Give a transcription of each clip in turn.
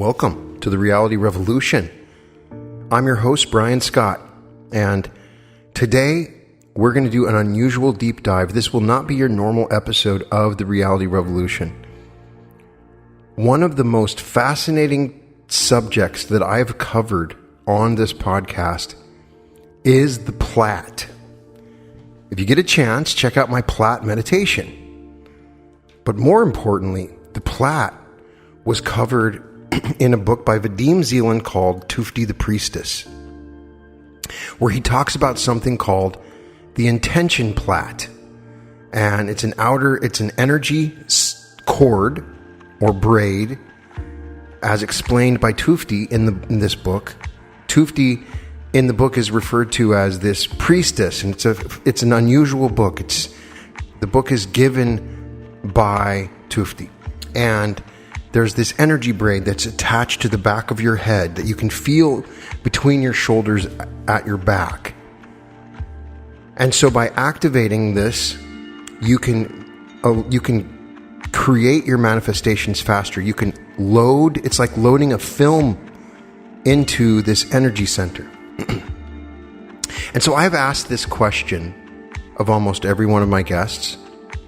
Welcome to the Reality Revolution. I'm your host, Brian Scott, and today we're going to do an unusual deep dive. This will not be your normal episode of the Reality Revolution. One of the most fascinating subjects that I've covered on this podcast is the platt. If you get a chance, check out my platt meditation. But more importantly, the platt was covered in a book by Zeland called Tufti The Priestess, where he talks about something called the intention platt. And it's an energy cord or braid, as explained by Tufti in this book. Tufti in the book is referred to as this priestess, and it's an unusual book. The book is given by Tufti, and there's this energy braid that's attached to the back of your head that you can feel between your shoulders at your back. And so by activating this, you can create your manifestations faster. You can it's like loading a film into this energy center. And so I've asked this question of almost every one of my guests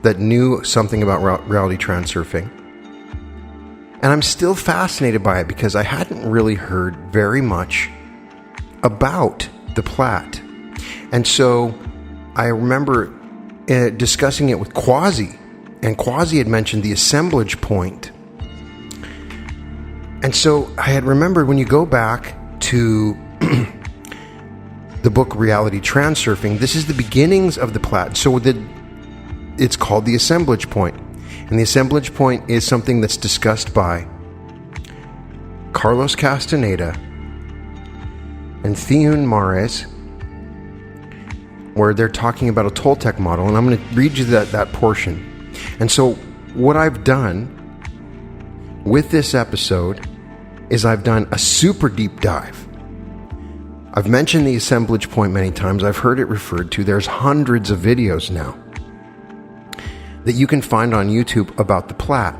that knew something about reality transurfing. And I'm still fascinated by it because I hadn't really heard very much about the platt. And so I remember discussing it with Quasi, and Quasi had mentioned the assemblage point. And so I had remembered, when you go back to the book Reality Transurfing, this is the beginnings of the platt. So it's called the assemblage point. And the assemblage point is something that's discussed by Carlos Castaneda and Theun Mares, where they're talking about a Toltec model. And I'm going to read you that portion. And so what I've done with this episode is I've done a super deep dive. I've mentioned the assemblage point many times. I've heard it referred to. There's hundreds of videos now that you can find on YouTube about the platt.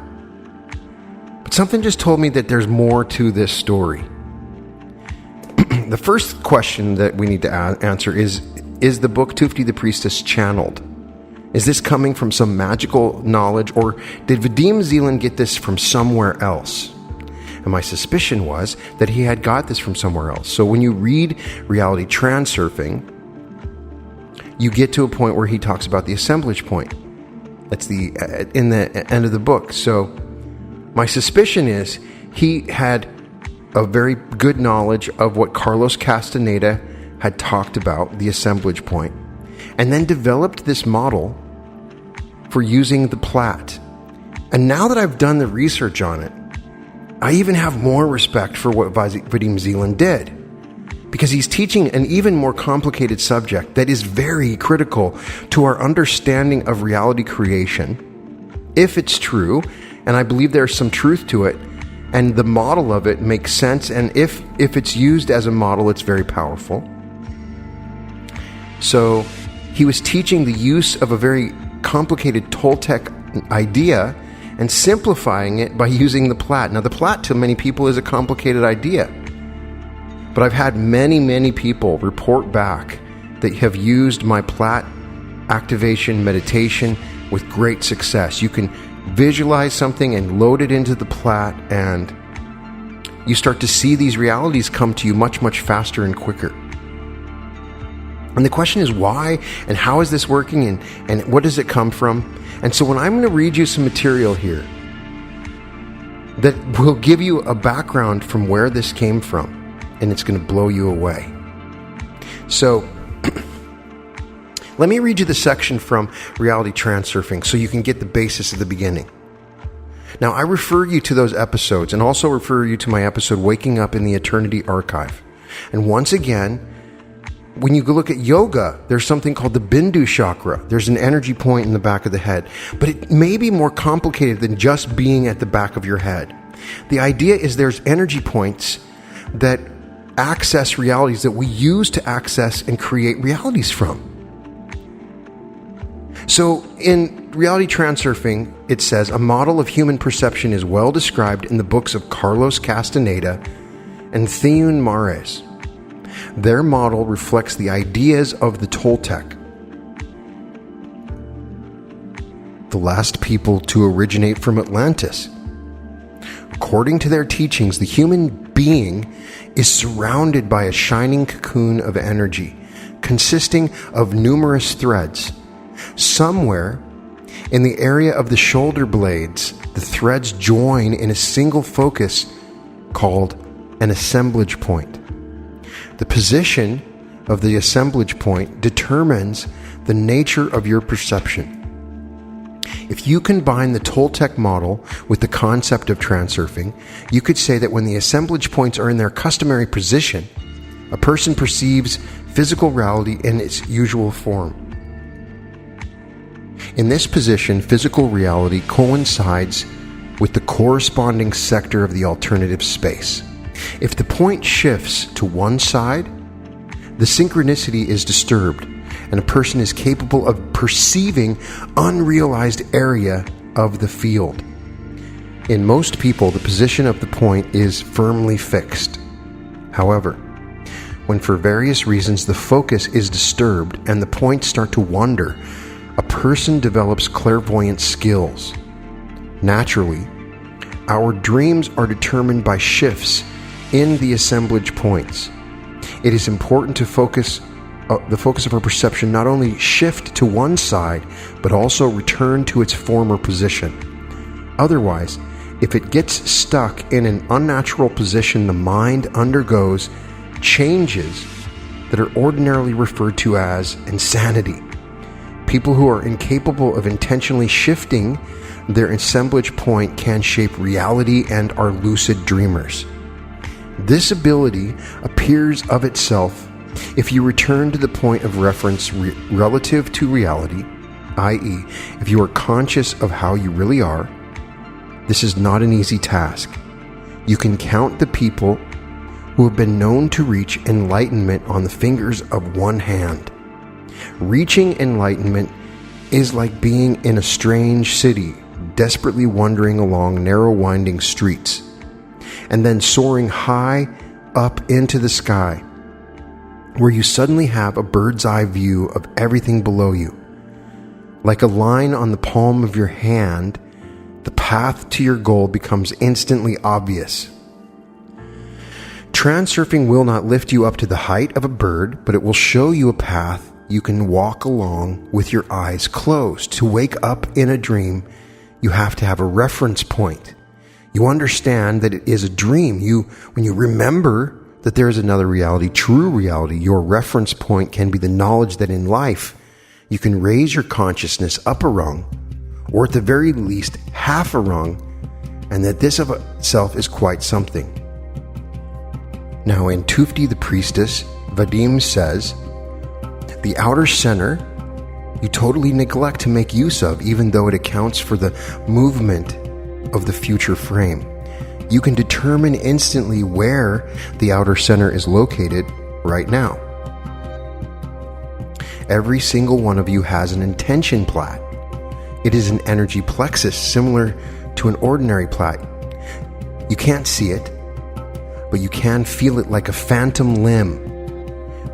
But something just told me that there's more to this story. The first question that we need to answer is the book Tufti The Priestess channeled? Is this coming from some magical knowledge, or did Zeland get this from somewhere else? And my suspicion was that he had got this from somewhere else. So when you read Reality Transurfing, you get to a point where he talks about the assemblage point. That's in the end of the book. So my suspicion is he had a very good knowledge of what Carlos Castaneda had talked about, the assemblage point, and then developed this model for using the platt. And now that I've done the research on it, I even have more respect for what Zeland did, because he's teaching an even more complicated subject that is very critical to our understanding of reality creation, if it's true, and I believe there's some truth to it, and the model of it makes sense, and if it's used as a model, it's very powerful. So he was teaching the use of a very complicated Toltec idea and simplifying it by using the platt. Now, the platt to many people is a complicated idea, but I've had many, many people report back that have used my platt activation meditation with great success. You can visualize something and load it into the platt, and you start to see these realities come to you much, much faster and quicker. And the question is why, and how is this working, and what does it come from? And so when I'm going to read you some material here that will give you a background from where this came from, and it's going to blow you away. So let me read you the section from Reality Transurfing so you can get the basis of the beginning. Now, I refer you to those episodes, and also refer you to my episode Waking Up in the Eternity Archive. And once again, when you go look at yoga, there's something called the Bindu chakra. There's an energy point in the back of the head. But it may be more complicated than just being at the back of your head. The idea is there's energy points that access realities that we use to access and create realities from. So in reality transurfing, it says, a model of human perception is well described in the books of Carlos Castaneda and Theun Mares. Their model reflects the ideas of the Toltec, the last people to originate from Atlantis. According to their teachings, the human being is surrounded by a shining cocoon of energy, consisting of numerous threads. Somewhere in the area of the shoulder blades, the threads join in a single focus called an assemblage point. The position of the assemblage point determines the nature of your perception. If you combine the Toltec model with the concept of transurfing, you could say that when the assemblage points are in their customary position, a person perceives physical reality in its usual form. In this position, physical reality coincides with the corresponding sector of the alternative space. If the point shifts to one side, the synchronicity is disturbed, and a person is capable of perceiving unrealized area of the field. In most people, the position of the point is firmly fixed. However, when for various reasons the focus is disturbed and the points start to wander, a person develops clairvoyant skills. Naturally, our dreams are determined by shifts in the assemblage points. It is important to the focus of our perception not only shift to one side, but also return to its former position. Otherwise, if it gets stuck in an unnatural position, the mind undergoes changes that are ordinarily referred to as insanity. People who are incapable of intentionally shifting their assemblage point can shape reality and are lucid dreamers. This ability appears of itself if you return to the point of reference relative to reality, i.e., if you are conscious of how you really are. This is not an easy task. You can count the people who have been known to reach enlightenment on the fingers of one hand. Reaching enlightenment is like being in a strange city, desperately wandering along narrow winding streets, and then soaring high up into the sky, where you suddenly have a bird's eye view of everything below you. Like a line on the palm of your hand, the path to your goal becomes instantly obvious. Transurfing will not lift you up to the height of a bird, but it will show you a path you can walk along with your eyes closed. To wake up in a dream, you have to have a reference point. You understand that it is a dream. When you remember that there is another reality, true reality, your reference point can be the knowledge that in life you can raise your consciousness up a rung, or at the very least half a rung, and that this of itself is quite something. Now in Tufti The Priestess, Vadim says, the outer center you totally neglect to make use of, even though it accounts for the movement of the future frame. You can determine instantly where the outer center is located right now. Every single one of you has an intention plait. It is an energy plexus similar to an ordinary plait. You can't see it, but you can feel it like a phantom limb,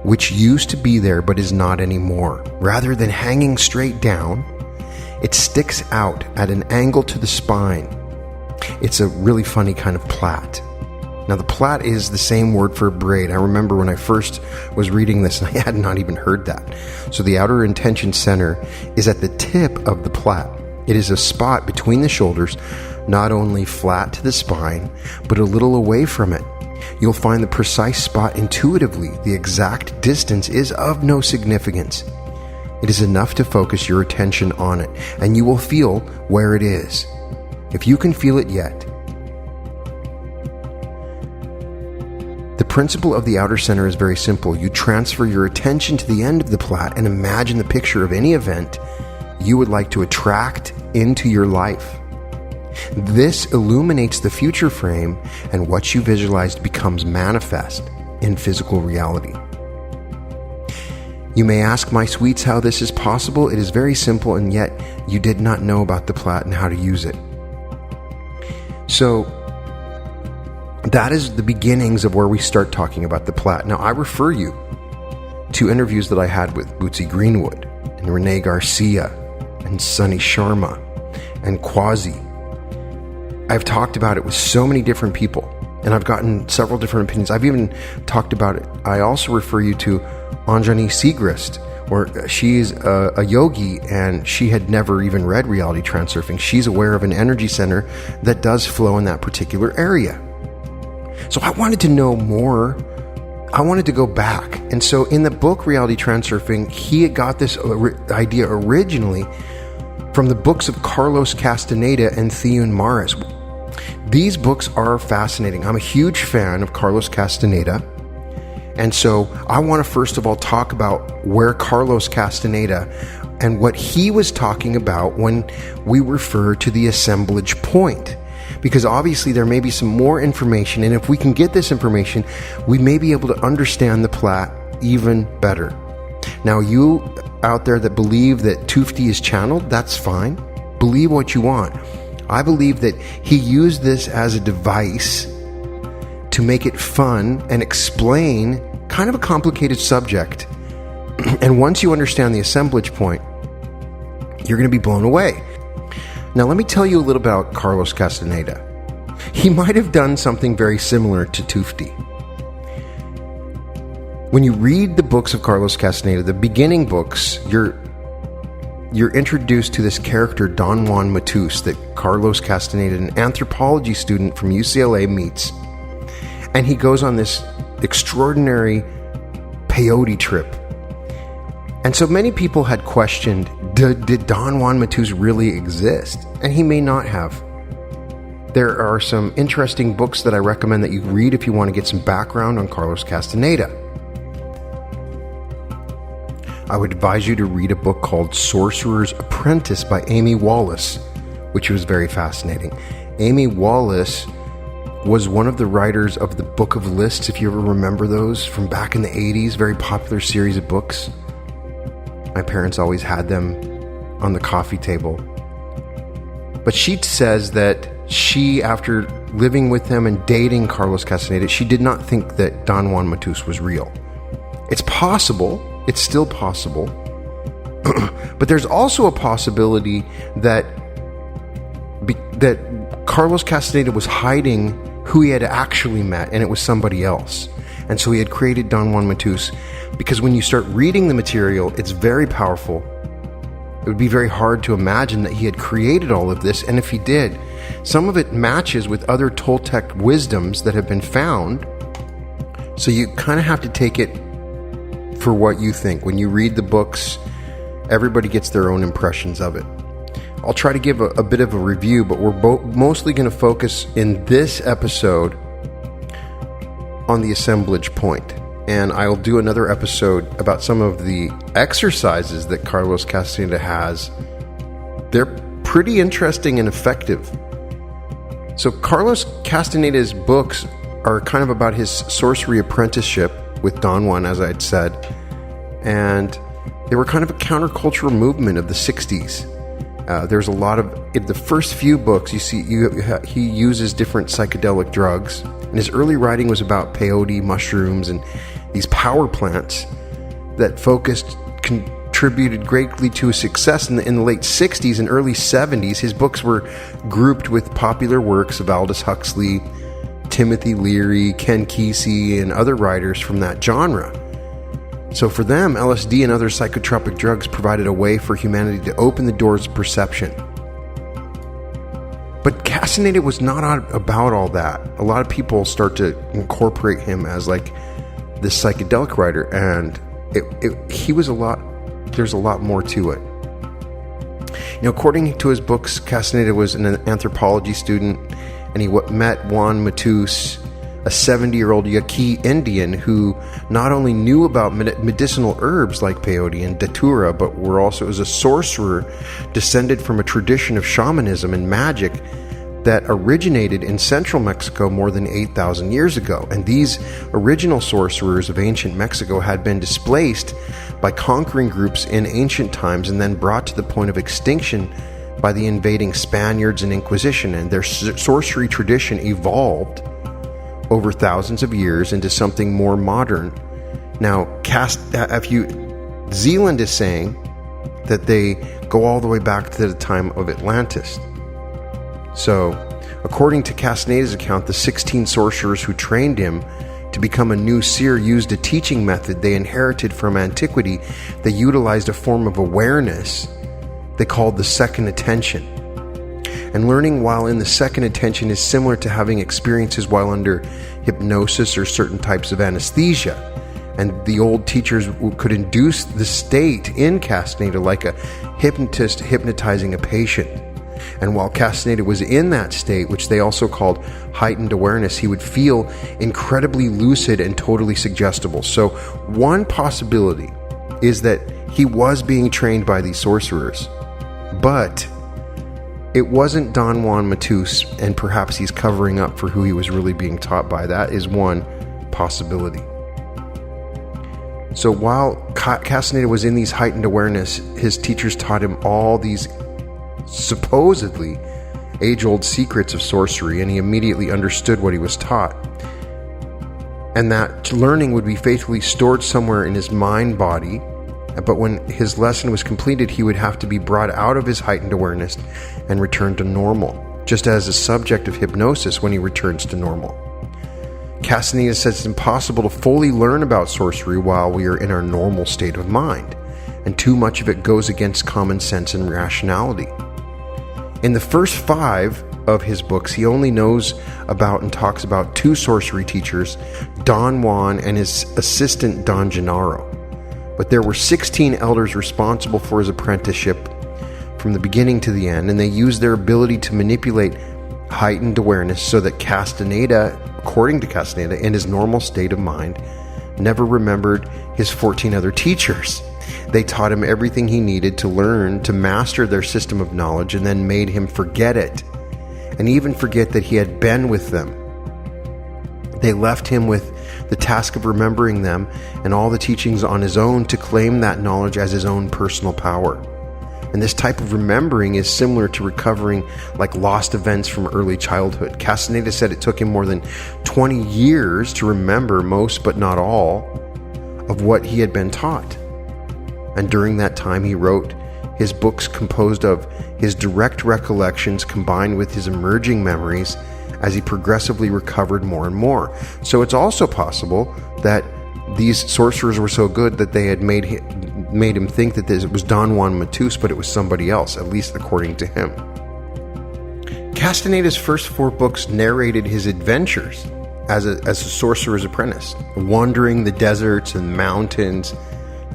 which used to be there but is not anymore. Rather than hanging straight down, it sticks out at an angle to the spine. It's a really funny kind of plait. Now the plait is the same word for braid. I remember when I first was reading this and I had not even heard that. So the outer intention center is at the tip of the plait. It is a spot between the shoulders, not only flat to the spine, but a little away from it. You'll find the precise spot intuitively. The exact distance is of no significance. It is enough to focus your attention on it, and you will feel where it is. If you can feel it yet. The principle of the outer center is very simple. You transfer your attention to the end of the plait and imagine the picture of any event you would like to attract into your life. This illuminates the future frame, and what you visualized becomes manifest in physical reality. You may ask, my sweets, how this is possible. It is very simple, and yet you did not know about the platt and how to use it. So that is the beginnings of where we start talking about the platt. Now, I refer you to interviews that I had with Bootsy Greenwood and Renee Garcia and Sunny Sharma and Quasi. I've talked about it with so many different people, and I've gotten several different opinions. I've even talked about it. I also refer you to Anjani Segrist, where she's a yogi, and she had never even read Reality Transurfing. She's aware of an energy center that does flow in that particular area. So I wanted to know more. I wanted to go back. And so in the book Reality Transurfing, he had got this idea originally from the books of Carlos Castaneda and Theun Mares. These books are fascinating. I'm a huge fan of Carlos Castaneda. And so I want to first of all talk about where Carlos Castaneda and what he was talking about when we refer to the assemblage point. Because obviously there may be some more information, and if we can get this information, we may be able to understand the platt even better. Now, you out there that believe that Tufti is channeled, that's fine. Believe what you want. I believe that he used this as a device to make it fun and explain kind of a complicated subject. And once you understand the assemblage point, you're going to be blown away. Now, let me tell you a little about Carlos Castaneda. He might have done something very similar to Tufti. When you read the books of Carlos Castaneda, the beginning books, you're introduced to this character, Don Juan Matus, that Carlos Castaneda, an anthropology student from UCLA, meets. And he goes on this extraordinary peyote trip. And so many people had questioned, did Don Juan Matus really exist? And he may not have. There are some interesting books that I recommend that you read if you want to get some background on Carlos Castaneda. I would advise you to read a book called Sorcerer's Apprentice by Amy Wallace, which was very fascinating. Amy Wallace was one of the writers of the Book of Lists, if you ever remember those from back in the 80s, very popular series of books. My parents always had them on the coffee table. But she says that she, after living with him and dating Carlos Castaneda, she did not think that Don Juan Matus was real. It's possible. It's still possible. But there's also a possibility that Carlos Castaneda was hiding who he had actually met, and it was somebody else. And so he had created Don Juan Matus, because when you start reading the material, it's very powerful. It would be very hard to imagine that he had created all of this, and if he did, some of it matches with other Toltec wisdoms that have been found. So you kind of have to take it for what you think. When you read the books, everybody gets their own impressions of it. I'll try to give a bit of a review, but we're mostly going to focus in this episode on the assemblage point. And I'll do another episode about some of the exercises that Carlos Castaneda has. They're pretty interesting and effective. So Carlos Castaneda's books are kind of about his sorcery apprenticeship with Don Juan, as I had said. And they were kind of a countercultural movement of the 60s. There's a lot of, in the first few books, you see he uses different psychedelic drugs. And his early writing was about peyote, mushrooms, and these power plants that contributed greatly to his success. In the late 60s and early 70s, his books were grouped with popular works of Aldous Huxley, Timothy Leary, Ken Kesey, and other writers from that genre. So for them, LSD and other psychotropic drugs provided a way for humanity to open the doors of perception. But Castaneda was not about all that. A lot of people start to incorporate him as like this psychedelic writer, and he was there's a lot more to it. You know, according to his books, Castaneda was an anthropology student, and he met Juan Matus, a 70-year-old Yaqui Indian who not only knew about medicinal herbs like peyote and datura, but was a sorcerer descended from a tradition of shamanism and magic that originated in central Mexico more than 8,000 years ago. And these original sorcerers of ancient Mexico had been displaced by conquering groups in ancient times and then brought to the point of extinction by the invading Spaniards and Inquisition. And their sorcery tradition evolved over thousands of years into something more modern. Now, Zeland is saying that they go all the way back to the time of Atlantis. So, according to Castaneda's account, the 16 sorcerers who trained him to become a new seer used a teaching method they inherited from antiquity. They utilized a form of awareness they called the second attention. And learning while in the second attention is similar to having experiences while under hypnosis or certain types of anesthesia. And the old teachers could induce the state in Castaneda like a hypnotist hypnotizing a patient. And while Castaneda was in that state, which they also called heightened awareness, he would feel incredibly lucid and totally suggestible. So one possibility is that he was being trained by these sorcerers, but it wasn't Don Juan Matus, and perhaps he's covering up for who he was really being taught by. That is one possibility. So while Castaneda was in these heightened awareness, his teachers taught him all these supposedly age-old secrets of sorcery, and he immediately understood what he was taught. And that learning would be faithfully stored somewhere in his mind body, but when his lesson was completed, he would have to be brought out of his heightened awareness and return to normal, just as a subject of hypnosis when he returns to normal. Castaneda says it's impossible to fully learn about sorcery while we are in our normal state of mind, and too much of it goes against common sense and rationality. In the first 5 of his books, he only knows about and talks about 2 sorcery teachers, Don Juan and his assistant Don Gennaro. But there were 16 elders responsible for his apprenticeship from the beginning to the end, and they used their ability to manipulate heightened awareness so that Castaneda, according to Castaneda, in his normal state of mind, never remembered his 14 other teachers. They taught him everything he needed to learn to master their system of knowledge, and then made him forget it, and even forget that he had been with them. They left him with the task of remembering them and all the teachings on his own to claim that knowledge as his own personal power. And this type of remembering is similar to recovering like lost events from early childhood. Castaneda said it took him more than 20 years to remember most, but not all, of what he had been taught. And during that time, he wrote his books composed of his direct recollections combined with his emerging memories as he progressively recovered more and more. So it's also possible that these sorcerers were so good that they had made him think that it was Don Juan Matus, but it was somebody else, at least according to him. Castaneda's first 4 books narrated his adventures as a sorcerer's apprentice, wandering the deserts and mountains,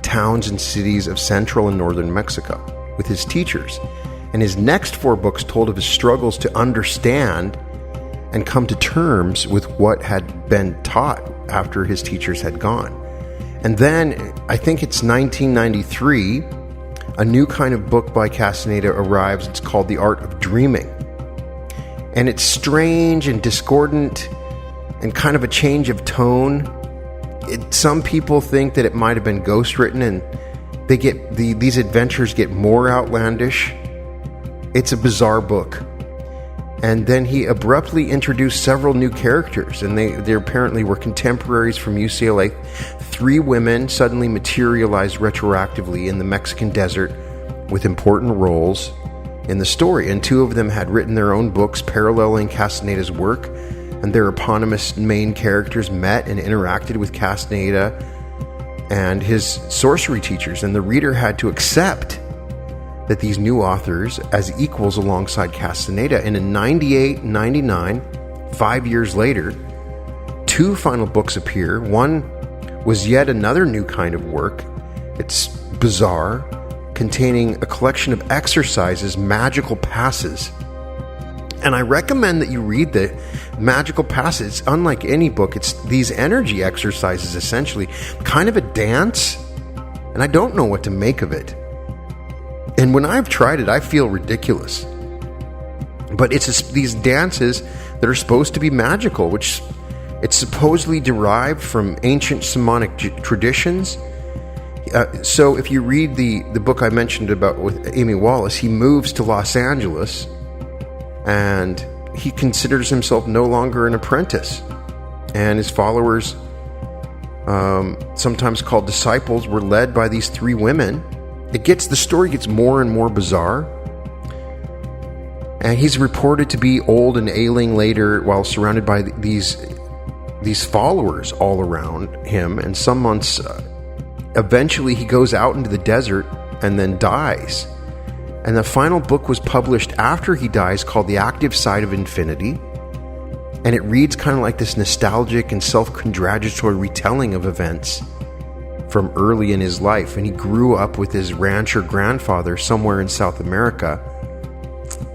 towns and cities of central and northern Mexico with his teachers. And his next 4 books told of his struggles to understand and come to terms with what had been taught after his teachers had gone. And then, I think it's 1993, a new kind of book by Castaneda arrives. It's called The Art of Dreaming. And it's strange and discordant and kind of a change of tone. Some people think that it might have been ghostwritten, and they get these adventures get more outlandish. It's a bizarre book. And then he abruptly introduced several new characters, and they apparently were contemporaries from UCLA. 3 women suddenly materialized retroactively in the Mexican desert with important roles in the story, and 2 of them had written their own books paralleling Castaneda's work, and their eponymous main characters met and interacted with Castaneda and his sorcery teachers, and the reader had to accept that these new authors as equals alongside Castaneda. And in 98 and 99, 5 years later, 2 final books appear. One was yet another new kind of work. It's bizarre, containing a collection of exercises, magical passes. And I recommend that you read the magical passes. Unlike any book, it's these energy exercises, essentially, kind of a dance, and I don't know what to make of it. And when I've tried it, I feel ridiculous. But it's these dances that are supposed to be magical, which it's supposedly derived from ancient shamanic traditions. So if you read the book I mentioned about with Amy Wallace, he moves to Los Angeles and he considers himself no longer an apprentice. And his followers, sometimes called disciples, were led by these three women. The story gets more and more bizarre. And he's reported to be old and ailing later while surrounded by these followers all around him. And some months, eventually he goes out into the desert and then dies. And the final book was published after he dies, called The Active Side of Infinity. And it reads kind of like this nostalgic and self-congratulatory retelling of events from early in his life. And he grew up with his rancher grandfather somewhere in South America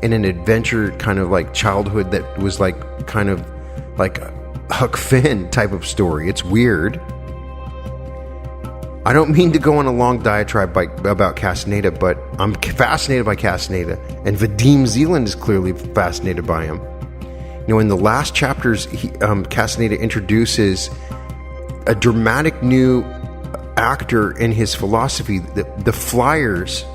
in an adventure kind of like childhood that was like kind of like a Huck Finn type of story. It's weird. I don't mean to go on a long diatribe about Castaneda, but I'm fascinated by Castaneda, and Vadim Zeland is clearly fascinated by him. You know, in the last chapters, Castaneda introduces a dramatic new actor in his philosophy, the flyers.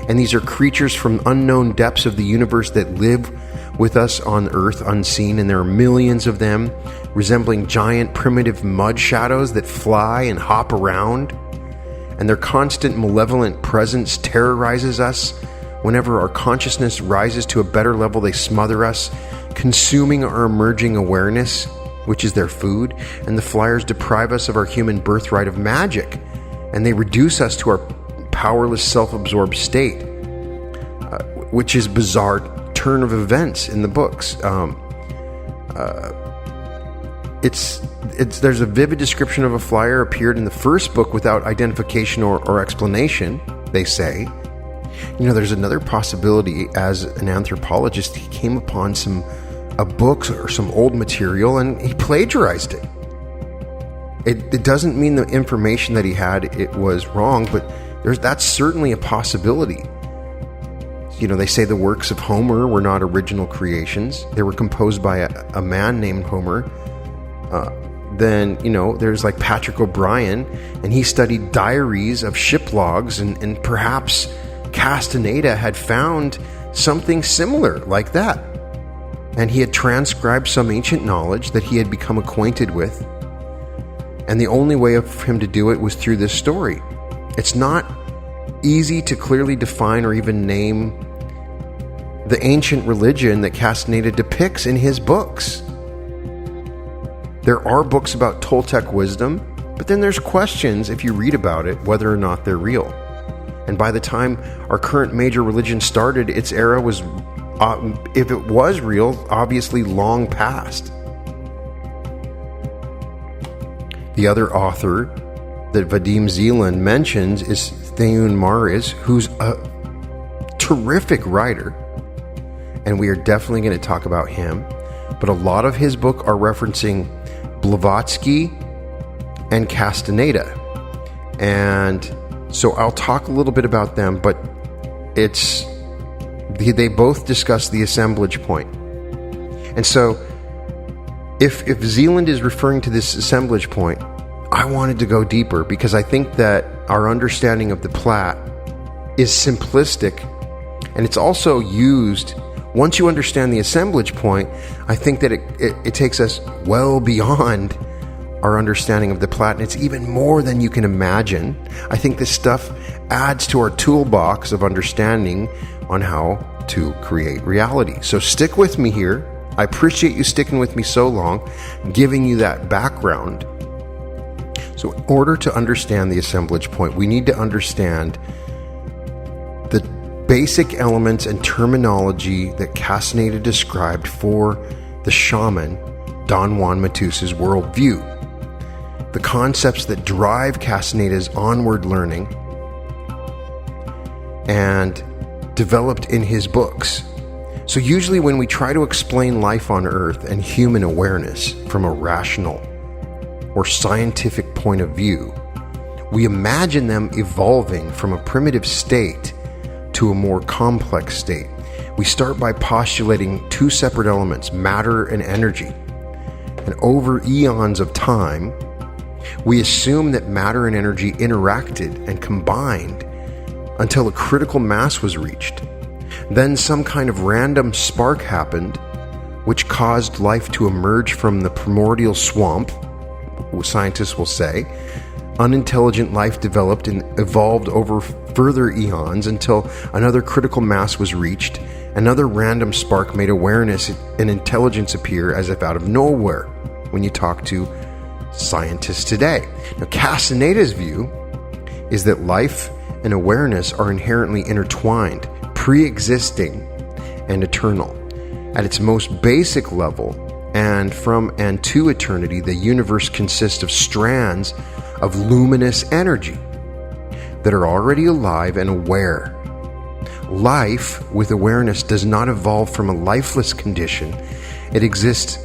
And these are creatures from unknown depths of the universe that live with us on Earth unseen, and there are millions of them, resembling giant primitive mud shadows that fly and hop around. And their constant malevolent presence terrorizes us. Whenever our consciousness rises to a better level, they smother us, consuming our emerging awareness, which is their food. And the flyers deprive us of our human birthright of magic, and they reduce us to our powerless, self-absorbed state, which is bizarre turn of events in the books. There's a vivid description of a flyer appeared in the first book without identification or explanation, they say. You know, there's another possibility. As an anthropologist, he came upon some books or some old material and he plagiarized it. It doesn't mean the information that he had, it was wrong, but that's certainly a possibility. You know, they say the works of Homer were not original creations. They were composed by a man named Homer. Then, you know, there's like Patrick O'Brien, and he studied diaries of ship logs, and perhaps Castaneda had found something similar like that. And he had transcribed some ancient knowledge that he had become acquainted with. And the only way for him to do it was through this story. It's not easy to clearly define or even name the ancient religion that Castaneda depicts in his books. There are books about Toltec wisdom, but then there's questions, if you read about it, whether or not they're real. And by the time our current major religion started, its era was, if it was real, obviously long past. The other author that Vadim Zeland mentions is Theun Mares, who's a terrific writer, and we are definitely going to talk about him. But a lot of his book are referencing Blavatsky and Castaneda, and so I'll talk a little bit about them. But they both discuss the assemblage point, and so if Zeland is referring to this assemblage point, I wanted to go deeper because I think that our understanding of the platt is simplistic, and it's also used. Once you understand the assemblage point, I think that it takes us well beyond our understanding of the platt, and it's even more than you can imagine. I think this stuff adds to our toolbox of understanding on how to create reality. So stick with me here. I appreciate you sticking with me so long, giving you that background. So in order to understand the assemblage point, we need to understand the basic elements and terminology that Castaneda described for the shaman Don Juan Matus's worldview. The concepts that drive Castaneda's onward learning and developed in his books. So usually when we try to explain life on Earth and human awareness from a rational or scientific point of view, we imagine them evolving from a primitive state to a more complex state. We start by postulating two separate elements, matter and energy. And over eons of time, we assume that matter and energy interacted and combined until a critical mass was reached. Then some kind of random spark happened, which caused life to emerge from the primordial swamp, scientists will say. Unintelligent life developed and evolved over further eons until another critical mass was reached. Another random spark made awareness and intelligence appear as if out of nowhere when you talk to scientists today. Now, Castaneda's view is that life and awareness are inherently intertwined, pre-existing, and eternal. At its most basic level, and from and to eternity, the universe consists of strands of luminous energy that are already alive and aware. Life with awareness does not evolve from a lifeless condition. It exists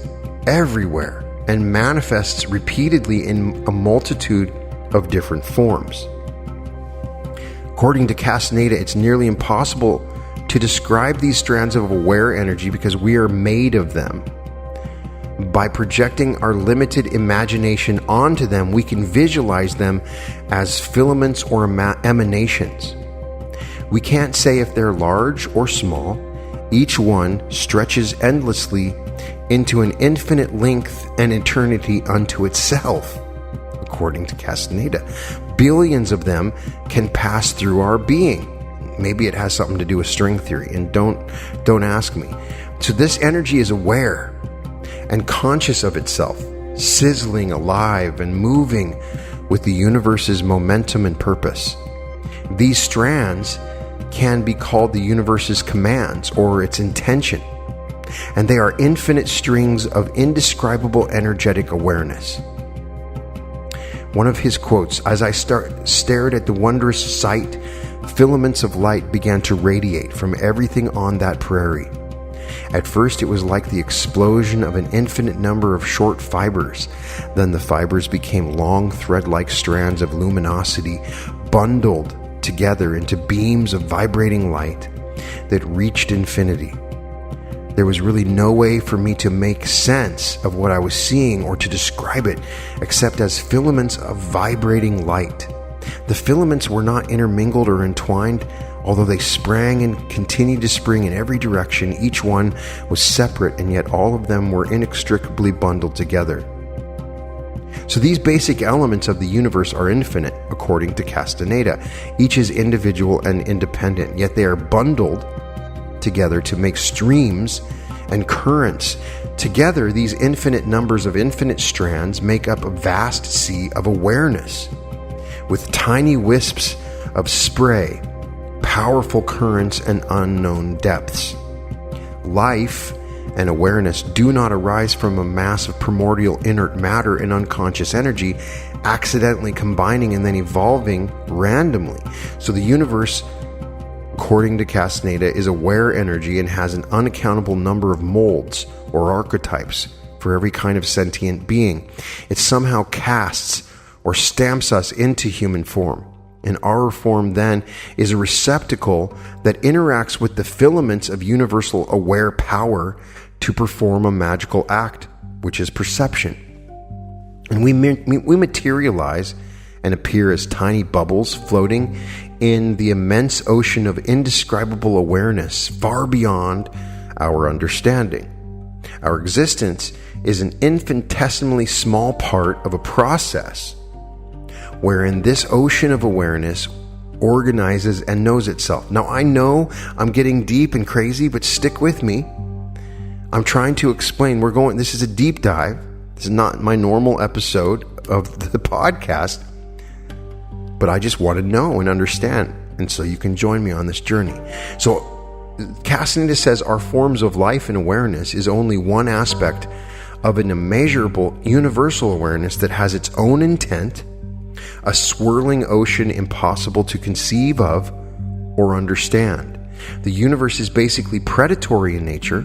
everywhere and manifests repeatedly in a multitude of different forms. According to Castaneda, it's nearly impossible to describe these strands of aware energy because we are made of them. By projecting our limited imagination onto them, we can visualize them as filaments or emanations. We can't say if they're large or small. Each one stretches endlessly into an infinite length and eternity unto itself. According to Castaneda, billions of them can pass through our being. Maybe it has something to do with string theory, and don't ask me. So this energy is aware and conscious of itself, sizzling, alive, and moving with the universe's momentum and purpose. These strands can be called the universe's commands or its intention, and they are infinite strings of indescribable energetic awareness. One of his quotes, "As I stared at the wondrous sight, filaments of light began to radiate from everything on that prairie. At first it was like the explosion of an infinite number of short fibers. Then the fibers became long thread-like strands of luminosity, bundled together into beams of vibrating light that reached infinity. There was really no way for me to make sense of what I was seeing or to describe it except as filaments of vibrating light. The filaments were not intermingled or entwined, although they sprang and continued to spring in every direction. Each one was separate, and yet all of them were inextricably bundled together." So these basic elements of the universe are infinite, according to Castaneda. Each is individual and independent, yet they are bundled together to make streams and currents. Together, these infinite numbers of infinite strands make up a vast sea of awareness, with tiny wisps of spray, powerful currents, and unknown depths. Life and awareness do not arise from a mass of primordial inert matter and unconscious energy accidentally combining and then evolving randomly. So the universe, according to Castaneda, is aware energy and has an unaccountable number of molds or archetypes for every kind of sentient being. It somehow casts or stamps us into human form. And our form then is a receptacle that interacts with the filaments of universal aware power to perform a magical act, which is perception. And we materialize and appear as tiny bubbles floating in the immense ocean of indescribable awareness far beyond our understanding. Our existence is an infinitesimally small part of a process wherein this ocean of awareness organizes and knows itself. Now, I know I'm getting deep and crazy, but stick with me. I'm trying to explain. This is a deep dive. This is not my normal episode of the podcast, but I just want to know and understand. And so you can join me on this journey. So Castaneda says our forms of life and awareness is only one aspect of an immeasurable universal awareness that has its own intent, a swirling ocean impossible to conceive of or understand. The universe is basically predatory in nature.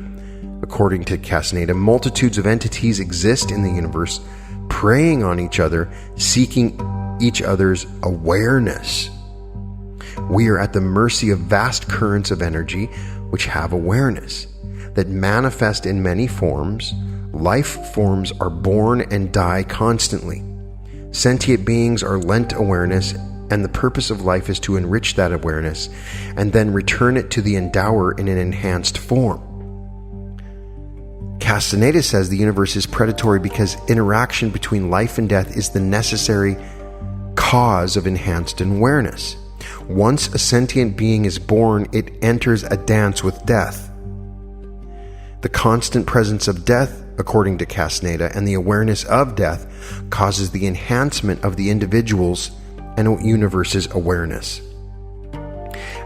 According to Castaneda, multitudes of entities exist in the universe, preying on each other, seeking each other's awareness. We are at the mercy of vast currents of energy which have awareness, that manifest in many forms. Life forms are born and die constantly. Sentient beings are lent awareness, and the purpose of life is to enrich that awareness and then return it to the endower in an enhanced form. Castaneda says the universe is predatory because interaction between life and death is the necessary cause of enhanced awareness. Once a sentient being is born, it enters a dance with death. The constant presence of death, according to Castaneda, and the awareness of death causes the enhancement of the individual's and universe's awareness.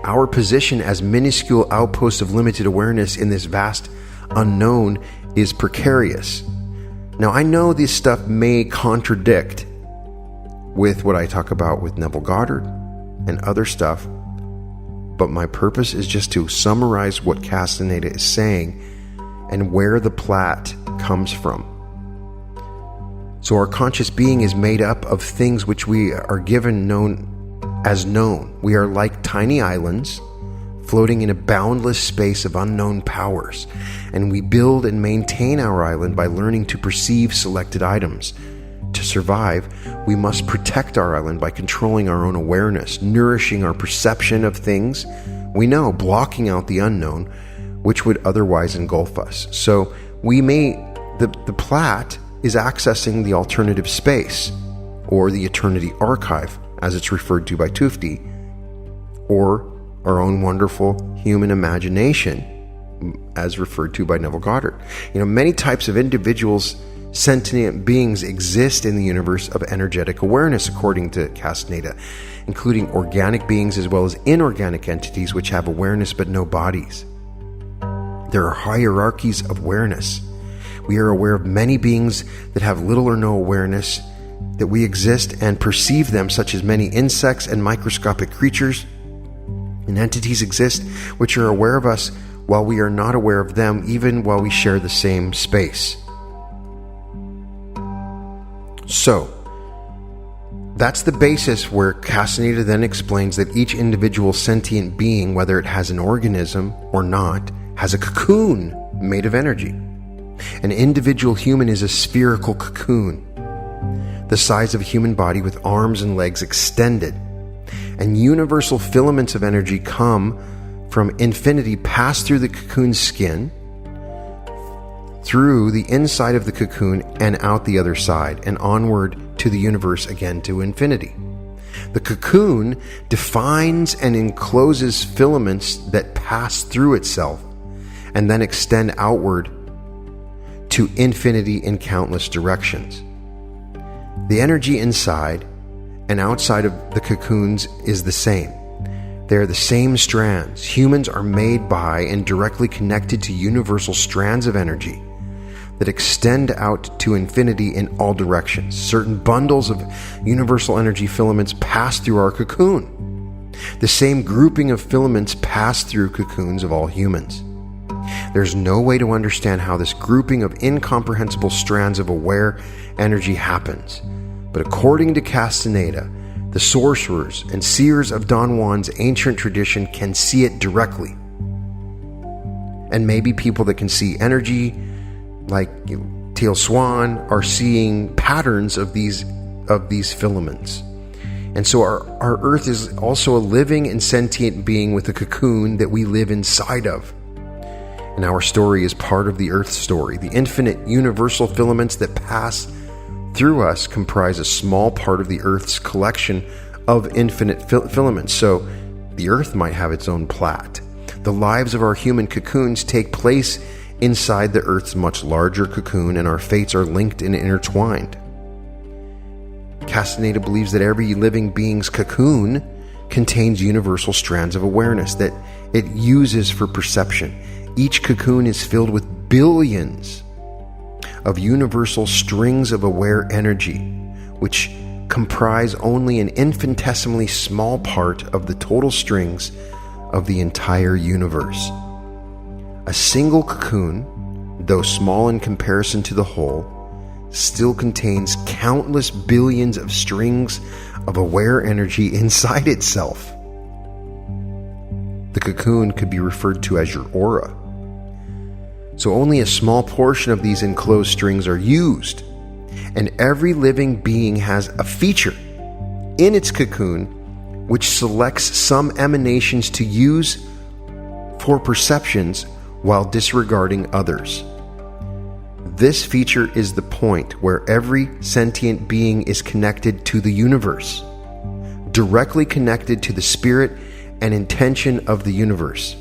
Our position as minuscule outposts of limited awareness in this vast unknown is precarious. Now, I know this stuff may contradict with what I talk about with Neville Goddard and other stuff, but my purpose is just to summarize what Castaneda is saying and where the platt comes from. So our conscious being is made up of things which we are given known as known. We are like tiny islands floating in a boundless space of unknown powers, and we build and maintain our island by learning to perceive selected items. To survive, we must protect our island by controlling our own awareness, nourishing our perception of things we know, blocking out the unknown, which would otherwise engulf us. So the platt is accessing the alternative space, or the eternity archive, as it's referred to by Tufti, or our own wonderful human imagination, as referred to by Neville Goddard. Many types of individuals, sentient beings exist in the universe of energetic awareness, according to Castaneda, including organic beings as well as inorganic entities which have awareness but no bodies. There are hierarchies of awareness. We are aware of many beings that have little or no awareness that we exist and perceive them, such as many insects and microscopic creatures. And entities exist which are aware of us while we are not aware of them, even while we share the same space. So, that's the basis where Castaneda then explains that each individual sentient being, whether it has an organism or not, has a cocoon made of energy. An individual human is a spherical cocoon, the size of a human body with arms and legs extended. And universal filaments of energy come from infinity, pass through the cocoon's skin, through the inside of the cocoon and out the other side, and onward to the universe again to infinity. The cocoon defines and encloses filaments that pass through itself and then extend outward to infinity in countless directions. The energy inside and outside of the cocoons is the same. They are the same strands. Humans are made by and directly connected to universal strands of energy that extend out to infinity in all directions. Certain bundles of universal energy filaments pass through our cocoon. The same grouping of filaments pass through cocoons of all humans. There's no way to understand how this grouping of incomprehensible strands of aware energy happens. But according to Castaneda, the sorcerers and seers of Don Juan's ancient tradition can see it directly. And maybe people that can see energy, like Teal Swan, are seeing patterns of these filaments. And so our Earth is also a living and sentient being with a cocoon that we live inside of. And our story is part of the Earth's story. The infinite universal filaments that pass through us comprise a small part of the Earth's collection of infinite filaments. So the Earth might have its own platt. The lives of our human cocoons take place inside the Earth's much larger cocoon, and our fates are linked and intertwined. Castaneda believes that every living being's cocoon contains universal strands of awareness that it uses for perception. Each cocoon is filled with billions of universal strings of aware energy, which comprise only an infinitesimally small part of the total strings of the entire universe. A single cocoon, though small in comparison to the whole, still contains countless billions of strings of aware energy inside itself. the cocoon could be referred to as your aura. So only a small portion of these enclosed strings are used, and every living being has a feature in its cocoon which selects some emanations to use for perceptions while disregarding others. This feature is the point where every sentient being is connected to the universe, directly connected to the spirit and intention of the universe.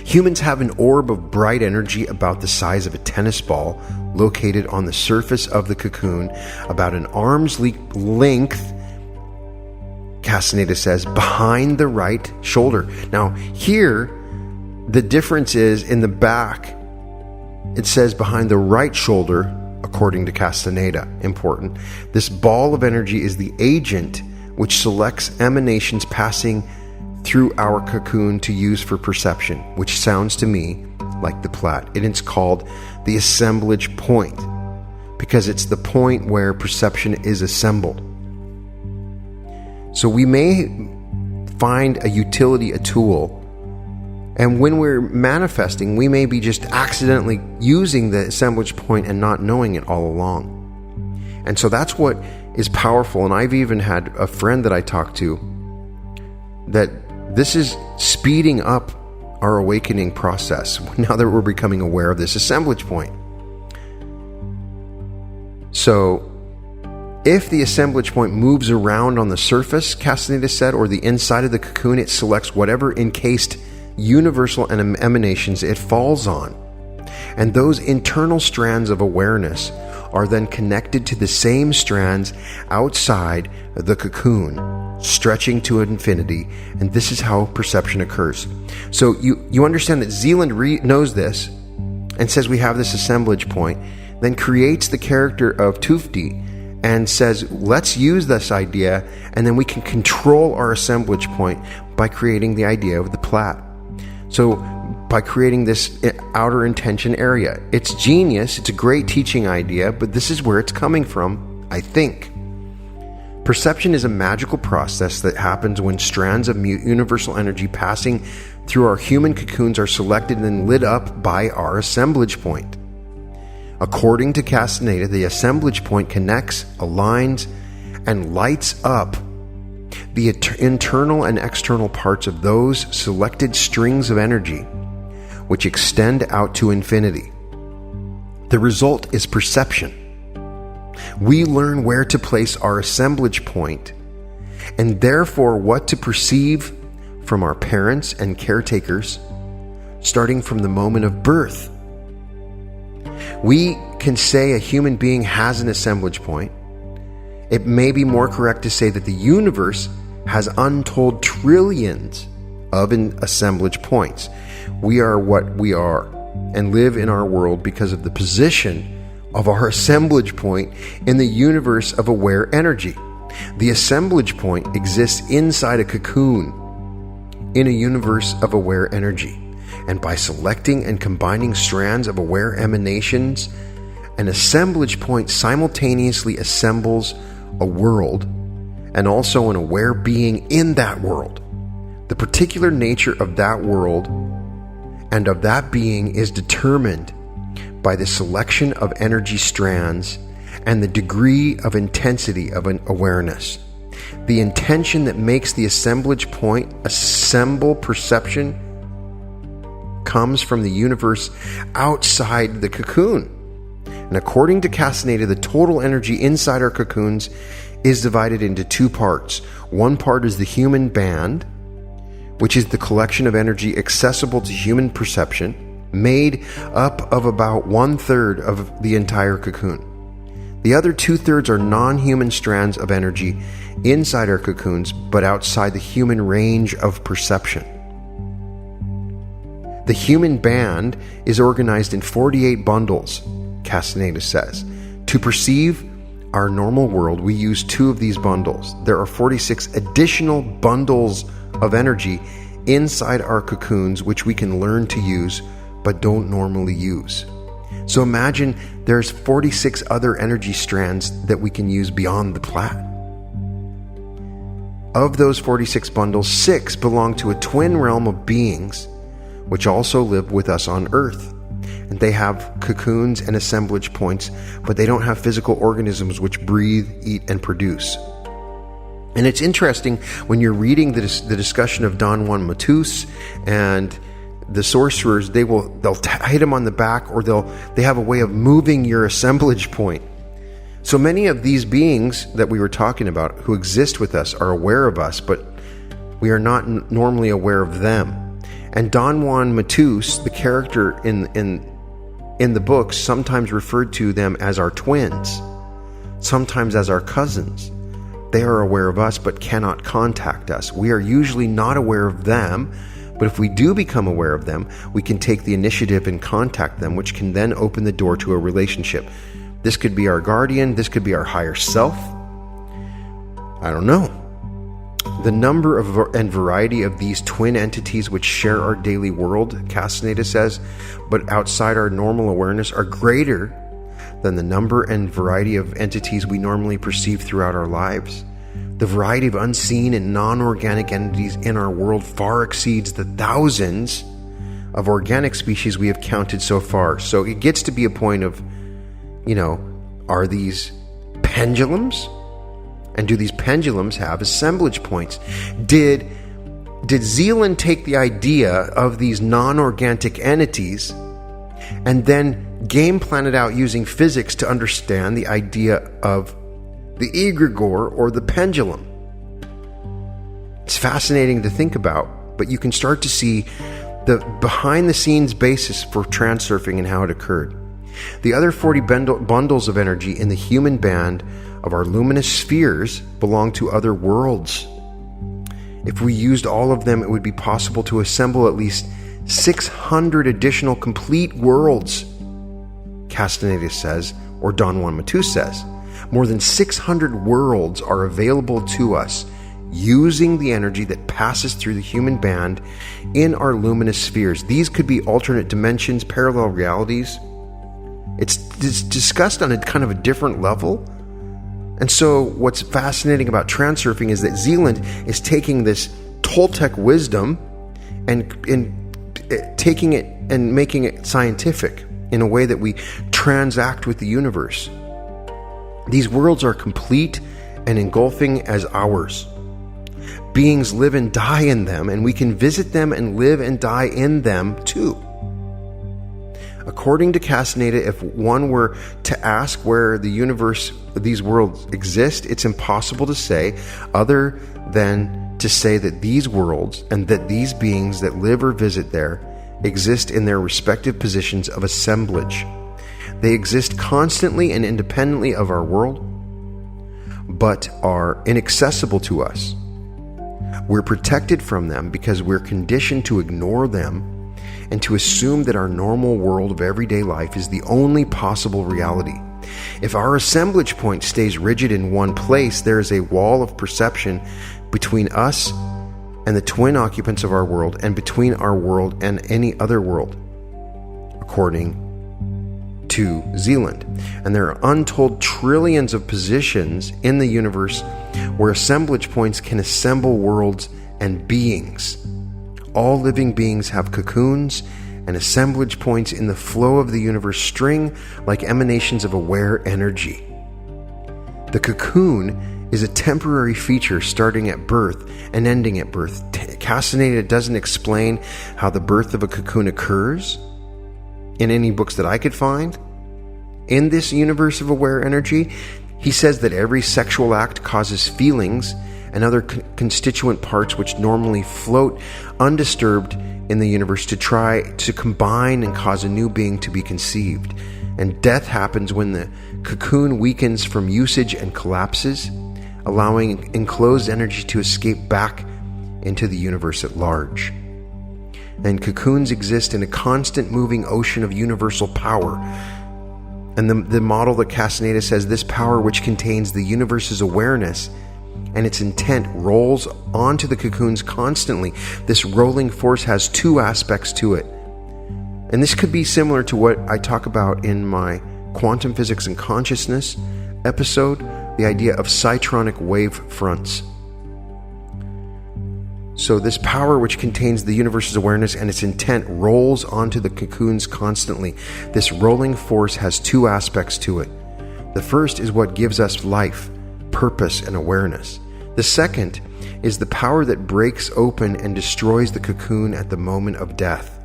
Humans have an orb of bright energy about the size of a tennis ball located on the surface of the cocoon, about an arm's length, Castaneda says, behind the right shoulder. Now, here, the difference is in the back, it says behind the right shoulder, according to Castaneda. Important. This ball of energy is the agent which selects emanations passing through our cocoon to use for perception, which sounds to me like the platt. And it's called the assemblage point, because it's the point where perception is assembled. So we may find a utility, a tool, and when we're manifesting, we may be just accidentally using the assemblage point and not knowing it all along. And so that's what is powerful. And I've even had a friend that I talked to that this is speeding up our awakening process now that we're becoming aware of this assemblage point. So if the assemblage point moves around on the surface, Castaneda said, or the inside of the cocoon, it selects whatever encased universal emanations it falls on. And those internal strands of awareness are then connected to the same strands outside the cocoon, stretching to infinity, and this is how perception occurs. So you understand that Zeland knows this and says we have this assemblage point, then creates the character of Tufti and says, let's use this idea, and then we can control our assemblage point by creating the idea of the platt. So by creating this outer intention area. It's genius, it's a great teaching idea, but this is where it's coming from, I think. Perception is a magical process that happens when strands of universal energy passing through our human cocoons are selected and lit up by our assemblage point. According to Castaneda, the assemblage point connects, aligns, and lights up the internal and external parts of those selected strings of energy, which extend out to infinity. The result is perception. We learn where to place our assemblage point, and therefore what to perceive from our parents and caretakers, starting from the moment of birth. We can say a human being has an assemblage point. It may be more correct to say that the universe has untold trillions of assemblage points. We are what we are and live in our world because of the position of our assemblage point in the universe of aware energy. The assemblage point exists inside a cocoon in a universe of aware energy. And by selecting and combining strands of aware emanations, an assemblage point simultaneously assembles a world and also an aware being in that world. The particular nature of that world and of that being is determined by the selection of energy strands and the degree of intensity of an awareness. The intention that makes the assemblage point assemble perception comes from the universe outside the cocoon. And according to Castaneda, the total energy inside our cocoons is divided into two parts. One part is the human band, which is the collection of energy accessible to human perception, made up of about 1/3 of the entire cocoon. The other 2/3 are non-human strands of energy inside our cocoons, but outside the human range of perception. The human band is organized in 48 bundles, Castaneda says. To perceive our normal world, we use 2 of these bundles. There are 46 additional bundles of energy inside our cocoons, which we can learn to use, but don't normally use. So imagine there's 46 other energy strands that we can use beyond the platt. Of those 46 bundles, 6 belong to a twin realm of beings which also live with us on Earth. And they have cocoons and assemblage points, but they don't have physical organisms which breathe, eat, and produce. And it's interesting when you're reading the discussion of Don Juan Matus and the sorcerers, they'll hit them on the back, or they have a way of moving your assemblage point. So many of these beings that we were talking about who exist with us are aware of us, but we are not normally aware of them. And Don Juan Matus, the character in the books, sometimes referred to them as our twins, sometimes as our cousins. They are aware of us but cannot contact us. We are usually not aware of them, but if we do become aware of them, we can take the initiative and contact them, which can then open the door to a relationship. This could be our guardian, this could be our higher self. I don't know. The number and variety of these twin entities which share our daily world, Castaneda says, but outside our normal awareness, are greater than the number and variety of entities we normally perceive throughout our lives. The variety of unseen and non-organic entities in our world far exceeds the thousands of organic species we have counted so far. So it gets to be a point of, are these pendulums? And do these pendulums have assemblage points? Did Zeland take the idea of these non-organic entities and then game plan it out using physics to understand the idea of the egregore or the pendulum? It's fascinating to think about, but you can start to see the behind-the-scenes basis for transurfing and how it occurred. The other 40 bundles of energy in the human band of our luminous spheres belong to other worlds. If we used all of them, it would be possible to assemble at least 600 additional complete worlds, Castaneda says, or Don Juan Matus says. More than 600 worlds are available to us using the energy that passes through the human band in our luminous spheres. These could be alternate dimensions, parallel realities. It's discussed on a kind of a different level. And so what's fascinating about transurfing is that Zeland is taking this Toltec wisdom and taking it and making it scientific in a way that we transact with the universe. These worlds are complete and engulfing as ours. Beings live and die in them, and we can visit them and live and die in them too. According to Castaneda, if one were to ask where the universe, these worlds exist, it's impossible to say other than to say that these worlds and that these beings that live or visit there exist in their respective positions of assemblage. They exist constantly and independently of our world, but are inaccessible to us. We're protected from them because we're conditioned to ignore them and to assume that our normal world of everyday life is the only possible reality. If our assemblage point stays rigid in one place, there is a wall of perception between us and the twin occupants of our world, and between our world and any other world, according to Zeland. And there are untold trillions of positions in the universe where assemblage points can assemble worlds and beings. All living beings have cocoons and assemblage points in the flow of the universe, string like emanations of aware energy. The cocoon is a temporary feature starting at birth and ending at birth. Castaneda doesn't explain how the birth of a cocoon occurs in any books that I could find. In this universe of aware energy, he says that every sexual act causes feelings and other constituent parts which normally float undisturbed in the universe to try to combine and cause a new being to be conceived. And death happens when the cocoon weakens from usage and collapses, allowing enclosed energy to escape back into the universe at large. And cocoons exist in a constant moving ocean of universal power. And the model that Castaneda says, this power which contains the universe's awareness and its intent rolls onto the cocoons constantly. This rolling force has two aspects to it. And this could be similar to what I talk about in my Quantum Physics and Consciousness episode, the idea of cytronic wave fronts. So this power, which contains the universe's awareness and its intent, rolls onto the cocoons constantly. This rolling force has two aspects to it. The first is what gives us life, purpose, and awareness. The second is the power that breaks open and destroys the cocoon at the moment of death.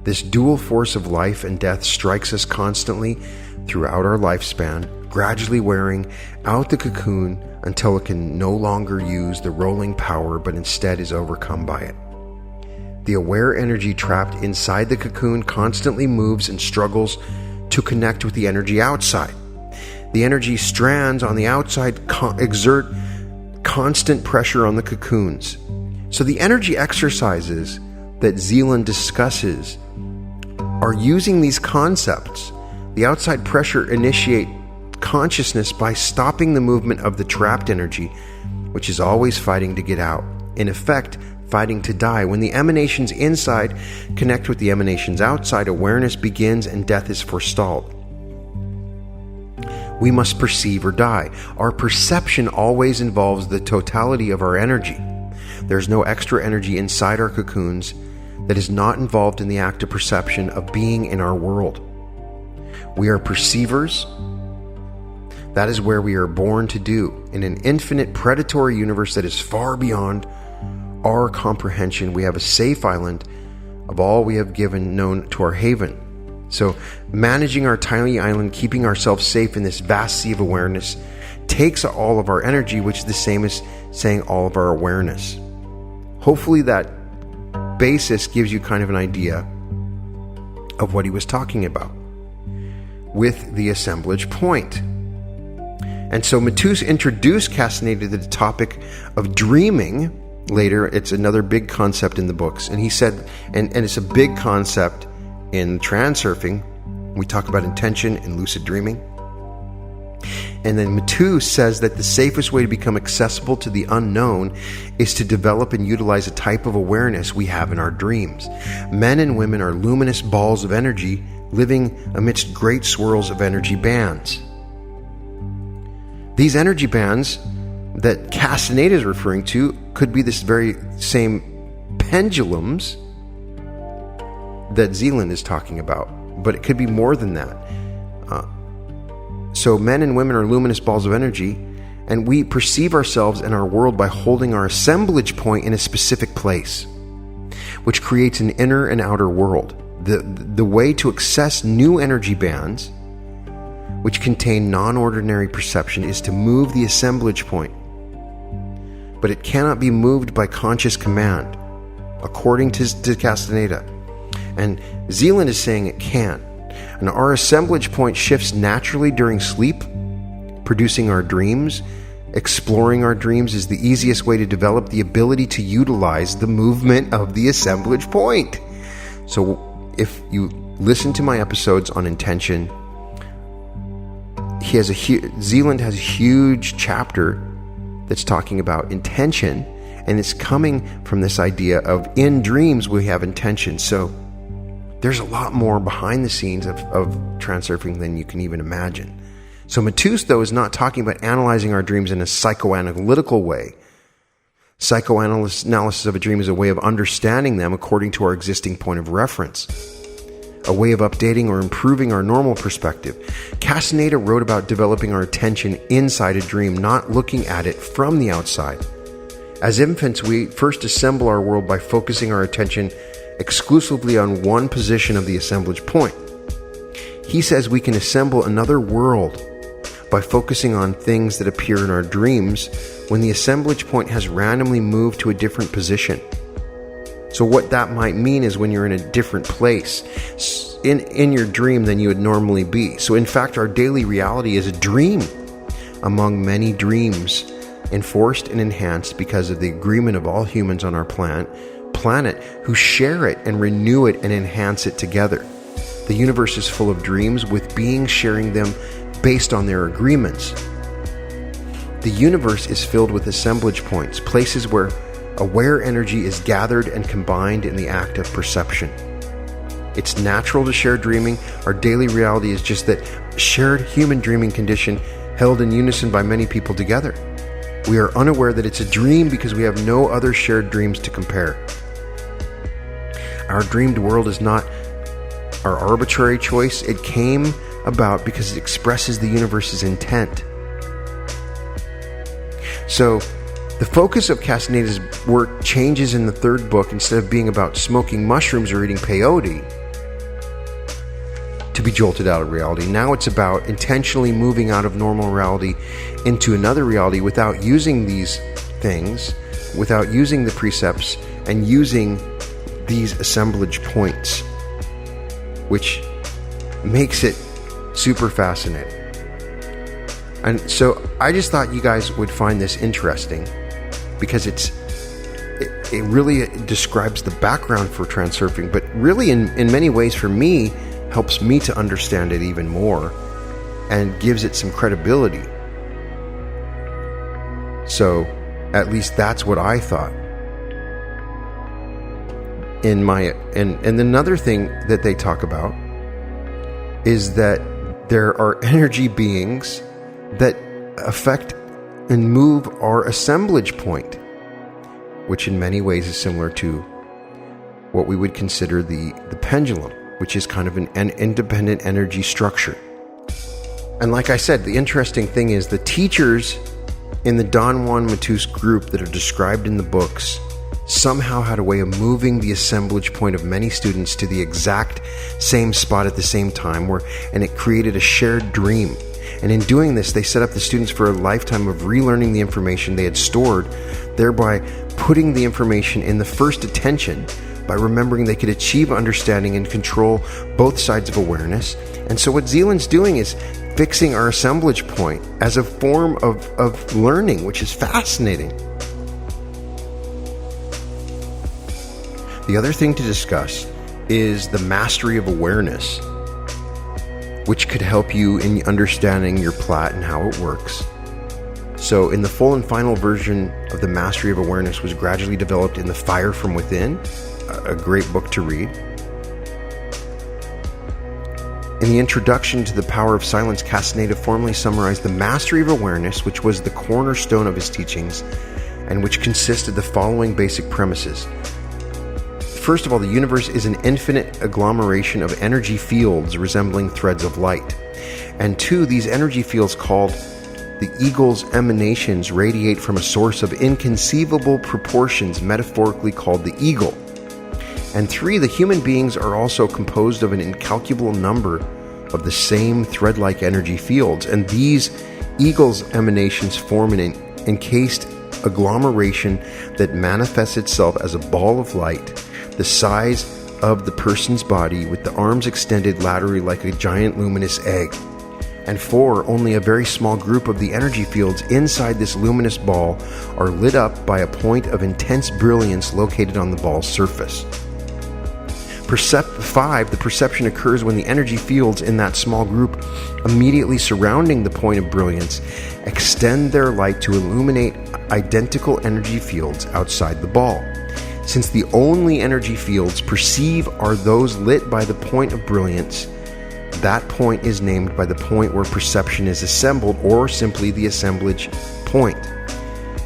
This dual force of life and death strikes us constantly throughout our lifespan, gradually wearing out the cocoon until it can no longer use the rolling power but instead is overcome by it. The aware energy trapped inside the cocoon constantly moves and struggles to connect with the energy outside. The energy strands on the outside exert constant pressure on the cocoons. So the energy exercises that Zeland discusses are using these concepts. The outside pressure initiate consciousness by stopping the movement of the trapped energy, which is always fighting to get out. In effect, fighting to die. When the emanations inside connect with the emanations outside, awareness begins and death is forestalled. We must perceive or die. Our perception always involves the totality of our energy. There's no extra energy inside our cocoons that is not involved in the act of perception of being in our world. We are perceivers. That is where we are born to do. In an infinite predatory universe that is far beyond our comprehension, we have a safe island of all we have given known to our haven. So managing our tiny island, keeping ourselves safe in this vast sea of awareness, takes all of our energy, which is the same as saying all of our awareness. Hopefully that basis gives you kind of an idea of what he was talking about with the assemblage point. And so Matus introduced Castaneda to the topic of dreaming. Later, it's another big concept in the books. And he said, and it's a big concept in Transurfing. We talk about intention and lucid dreaming. And then Matus says that the safest way to become accessible to the unknown is to develop and utilize a type of awareness we have in our dreams. Men and women are luminous balls of energy living amidst great swirls of energy bands. These energy bands that Castaneda is referring to could be this very same pendulums that Zeland is talking about, but it could be more than that. So men and women are luminous balls of energy, and we perceive ourselves and our world by holding our assemblage point in a specific place, which creates an inner and outer world. The way to access new energy bands, which contain non-ordinary perception, is to move the assemblage point. But it cannot be moved by conscious command, according to Castaneda. And Zeland is saying it can. And our assemblage point shifts naturally during sleep, producing our dreams. Exploring our dreams is the easiest way to develop the ability to utilize the movement of the assemblage point. So if you listen to my episodes on intention, Zeland has a huge chapter that's talking about intention, and it's coming from this idea of in dreams we have intention. So there's a lot more behind the scenes of transurfing than you can even imagine. So Matus, though, is not talking about analyzing our dreams in a psychoanalytical way. Psychoanalysis of a dream is a way of understanding them according to our existing point of reference, a way of updating or improving our normal perspective. Castaneda wrote about developing our attention inside a dream, not looking at it from the outside. As infants, we first assemble our world by focusing our attention exclusively on one position of the assemblage point. He says we can assemble another world by focusing on things that appear in our dreams when the assemblage point has randomly moved to a different position. So what that might mean is when you're in a different place in your dream than you would normally be. So in fact, our daily reality is a dream among many dreams, enforced and enhanced because of the agreement of all humans on our planet who share it and renew it and enhance it together. The universe is full of dreams with beings sharing them based on their agreements. The universe is filled with assemblage points, places where aware energy is gathered and combined in the act of perception. It's natural to share dreaming. Our daily reality is just that shared human dreaming condition held in unison by many people together. We are unaware that it's a dream because we have no other shared dreams to compare. Our dreamed world is not our arbitrary choice. It came about because it expresses the universe's intent. So, the focus of Castaneda's work changes in the third book. Instead of being about smoking mushrooms or eating peyote to be jolted out of reality, now it's about intentionally moving out of normal reality into another reality without using these things, without using the precepts, and using these assemblage points, which makes it super fascinating. And so I just thought you guys would find this interesting, because it really describes the background for transurfing, but really in many ways for me helps me to understand it even more and gives it some credibility. So at least that's what I thought. And another thing that they talk about is that there are energy beings that affect and move our assemblage point, which in many ways is similar to what we would consider the pendulum, which is kind of an independent energy structure. And like I said, the interesting thing is the teachers in the Don Juan Matus group that are described in the books somehow had a way of moving the assemblage point of many students to the exact same spot at the same time, and it created a shared dream. And in doing this, they set up the students for a lifetime of relearning the information they had stored, thereby putting the information in the first attention by remembering they could achieve understanding and control both sides of awareness. And so what Zeland's doing is fixing our assemblage point as a form of learning, which is fascinating. The other thing to discuss is the mastery of awareness, which could help you in understanding your platt and how it works. So in the full and final version of the Mastery of Awareness was gradually developed in The Fire from Within, a great book to read. In the introduction to The Power of Silence, Castaneda formally summarized the Mastery of Awareness, which was the cornerstone of his teachings, and which consisted of the following basic premises. First of all, the universe is an infinite agglomeration of energy fields resembling threads of light. And two, these energy fields, called the eagle's emanations, radiate from a source of inconceivable proportions, metaphorically called the eagle. And three, the human beings are also composed of an incalculable number of the same thread-like energy fields. And these eagle's emanations form an encased agglomeration that manifests itself as a ball of light, the size of the person's body, with the arms extended laterally like a giant luminous egg. And four, only a very small group of the energy fields inside this luminous ball are lit up by a point of intense brilliance located on the ball's surface. 5, the perception occurs when the energy fields in that small group immediately surrounding the point of brilliance extend their light to illuminate identical energy fields outside the ball. Since the only energy fields perceive are those lit by the point of brilliance, that point is named by the point where perception is assembled, or simply the assemblage point.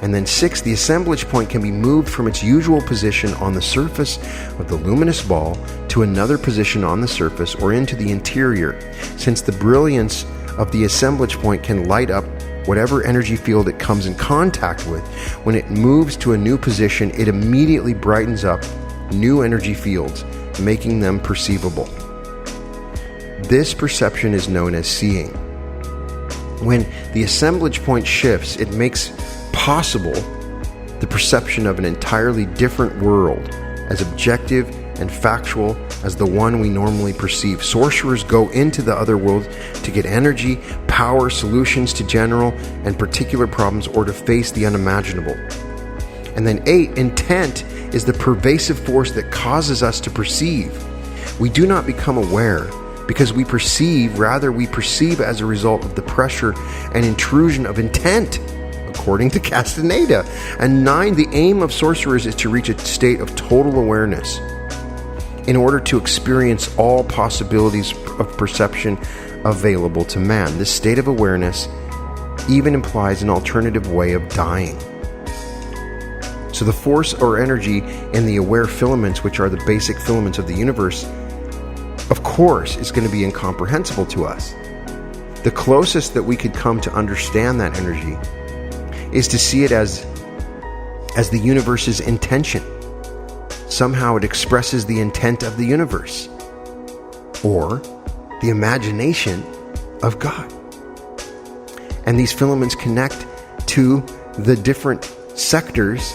And then 6, the assemblage point can be moved from its usual position on the surface of the luminous ball to another position on the surface or into the interior, since the brilliance of the assemblage point can light up whatever energy field it comes in contact with. When it moves to a new position, it immediately brightens up new energy fields, making them perceivable. This perception is known as seeing. When the assemblage point shifts, it makes possible the perception of an entirely different world, as objective and factual as the one we normally perceive. Sorcerers go into the other world to get energy, power, solutions to general and particular problems, or to face the unimaginable. And then 8, intent is the pervasive force that causes us to perceive. We do not become aware because we perceive, rather we perceive as a result of the pressure and intrusion of intent, according to Castaneda. And 9, the aim of sorcerers is to reach a state of total awareness in order to experience all possibilities of perception available to man. This state of awareness even implies an alternative way of dying. So the force or energy in the aware filaments, which are the basic filaments of the universe, of course, is going to be incomprehensible to us. The closest that we could come to understand that energy is to see it as the universe's intention. Somehow it expresses the intent of the universe, or the imagination of God. And these filaments connect to the different sectors.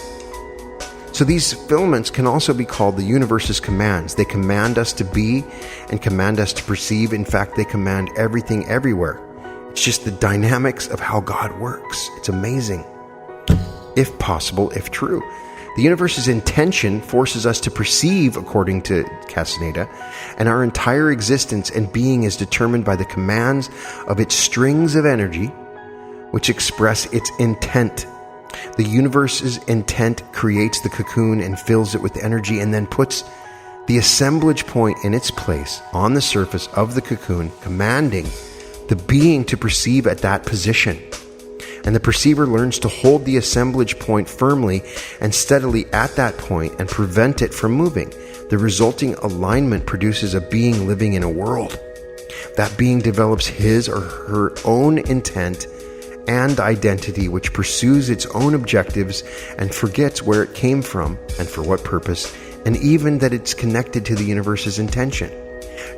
So these filaments can also be called the universe's commands. They command us to be and command us to perceive. In fact, they command everything everywhere. It's just the dynamics of how God works. It's amazing. If possible, if true. The universe's intention forces us to perceive, according to Castaneda, and our entire existence and being is determined by the commands of its strings of energy, which express its intent. The universe's intent creates the cocoon and fills it with energy, and then puts the assemblage point in its place on the surface of the cocoon, commanding the being to perceive at that position. And the perceiver learns to hold the assemblage point firmly and steadily at that point and prevent it from moving. The resulting alignment produces a being living in a world. That being develops his or her own intent and identity, which pursues its own objectives and forgets where it came from and for what purpose, and even that it's connected to the universe's intention.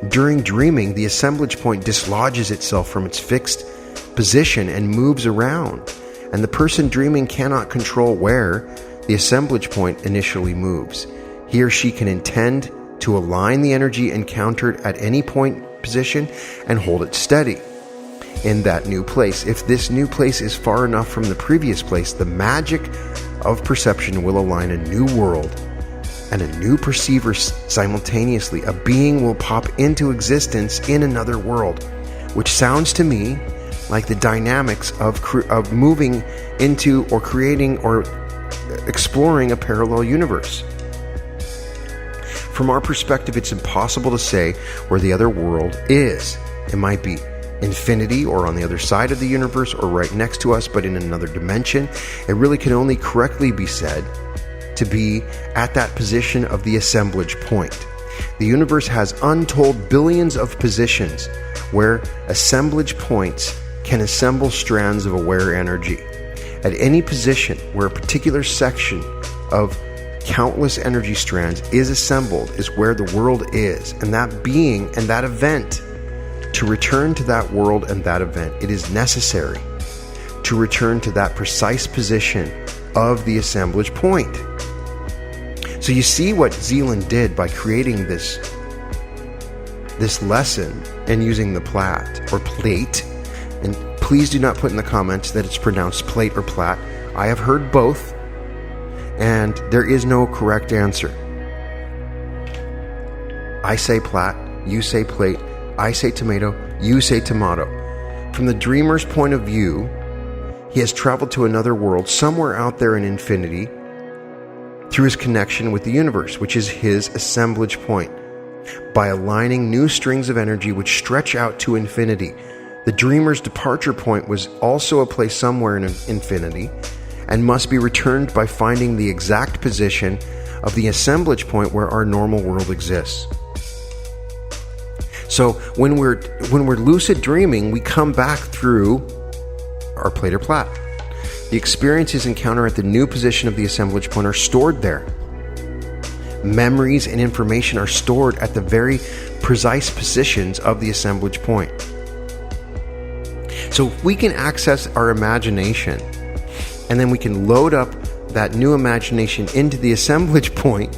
During dreaming, the assemblage point dislodges itself from its fixed position and moves around, and the person dreaming cannot control where the assemblage point initially moves. He or she can intend to align the energy encountered at any point position and hold it steady in that new place. If this new place is far enough from the previous place, the magic of perception will align a new world and a new perceiver simultaneously. A being will pop into existence in another world, which sounds to me like the dynamics of moving into or creating or exploring a parallel universe. From our perspective, it's impossible to say where the other world is. It might be infinity or on the other side of the universe or right next to us, but in another dimension. It really can only correctly be said to be at that position of the assemblage point. The universe has untold billions of positions where assemblage points can assemble strands of aware energy. At any position where a particular section of countless energy strands is assembled is where the world is, and that being and that event. To return to that world and that event, it is necessary to return to that precise position of the assemblage point. So you see what Zeland did by creating this lesson and using the platt or plait. And please do not put in the comments that it's pronounced plait or platt. I have heard both, and there is no correct answer. I say platt, you say plait. I say tomato, you say tomato. From the dreamer's point of view, he has traveled to another world somewhere out there in infinity through his connection with the universe, which is his assemblage point. By aligning new strings of energy which stretch out to infinity, the dreamer's departure point was also a place somewhere in infinity and must be returned by finding the exact position of the assemblage point where our normal world exists. So when we're lucid dreaming, we come back through our plait or platt. The experiences encountered at the new position of the assemblage point are stored there. Memories and information are stored at the very precise positions of the assemblage point. So if we can access our imagination, and then we can load up that new imagination into the assemblage point,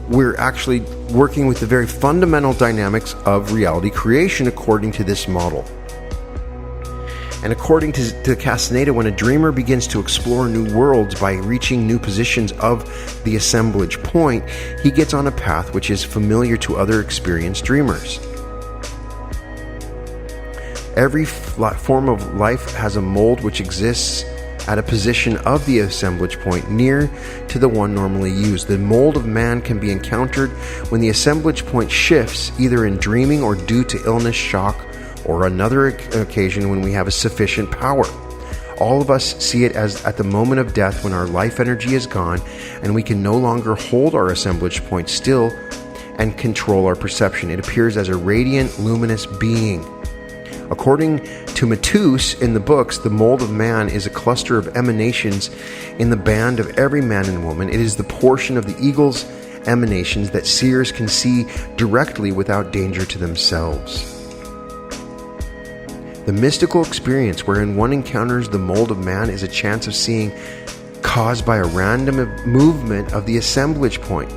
we're actually working with the very fundamental dynamics of reality creation according to this model. And according to Castaneda, when a dreamer begins to explore new worlds by reaching new positions of the assemblage point, he gets on a path which is familiar to other experienced dreamers. Every form of life has a mold which exists at a position of the assemblage point near to the one normally used. The mold of man can be encountered when the assemblage point shifts, either in dreaming or due to illness, shock, or another occasion when we have a sufficient power. All of us see it as at the moment of death when our life energy is gone and we can no longer hold our assemblage point still and control our perception. It appears as a radiant, luminous being. According to Matus in the books, the mold of man is a cluster of emanations in the band of every man and woman. It is the portion of the eagle's emanations that seers can see directly without danger to themselves. The mystical experience wherein one encounters the mold of man is a chance of seeing caused by a random movement of the assemblage point.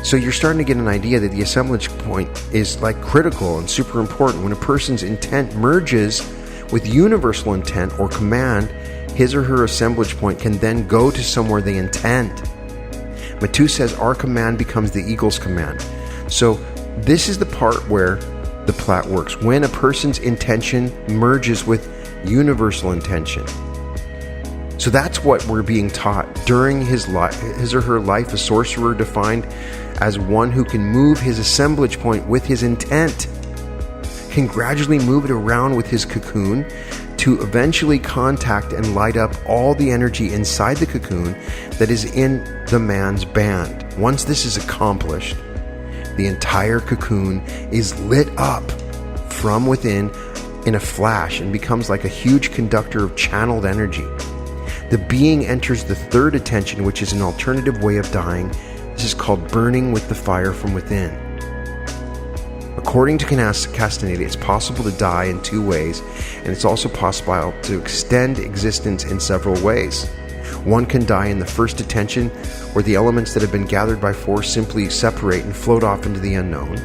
So you're starting to get an idea that the assemblage point is like critical and super important. When a person's intent merges with universal intent or command, his or her assemblage point can then go to somewhere they intend. Matus says our command becomes the eagle's command. So this is the part where the platt works. When a person's intention merges with universal intention. So that's what we're being taught. During his or her life, a sorcerer defined as one who can move his assemblage point with his intent, can gradually move it around with his cocoon to eventually contact and light up all the energy inside the cocoon that is in the man's band. Once this is accomplished, the entire cocoon is lit up from within in a flash and becomes like a huge conductor of channeled energy. The being enters the third attention, which is an alternative way of dying. This is called burning with the fire from within. According to Castaneda, it's possible to die in two ways, and it's also possible to extend existence in several ways. One can die in the first attention, where the elements that have been gathered by force simply separate and float off into the unknown.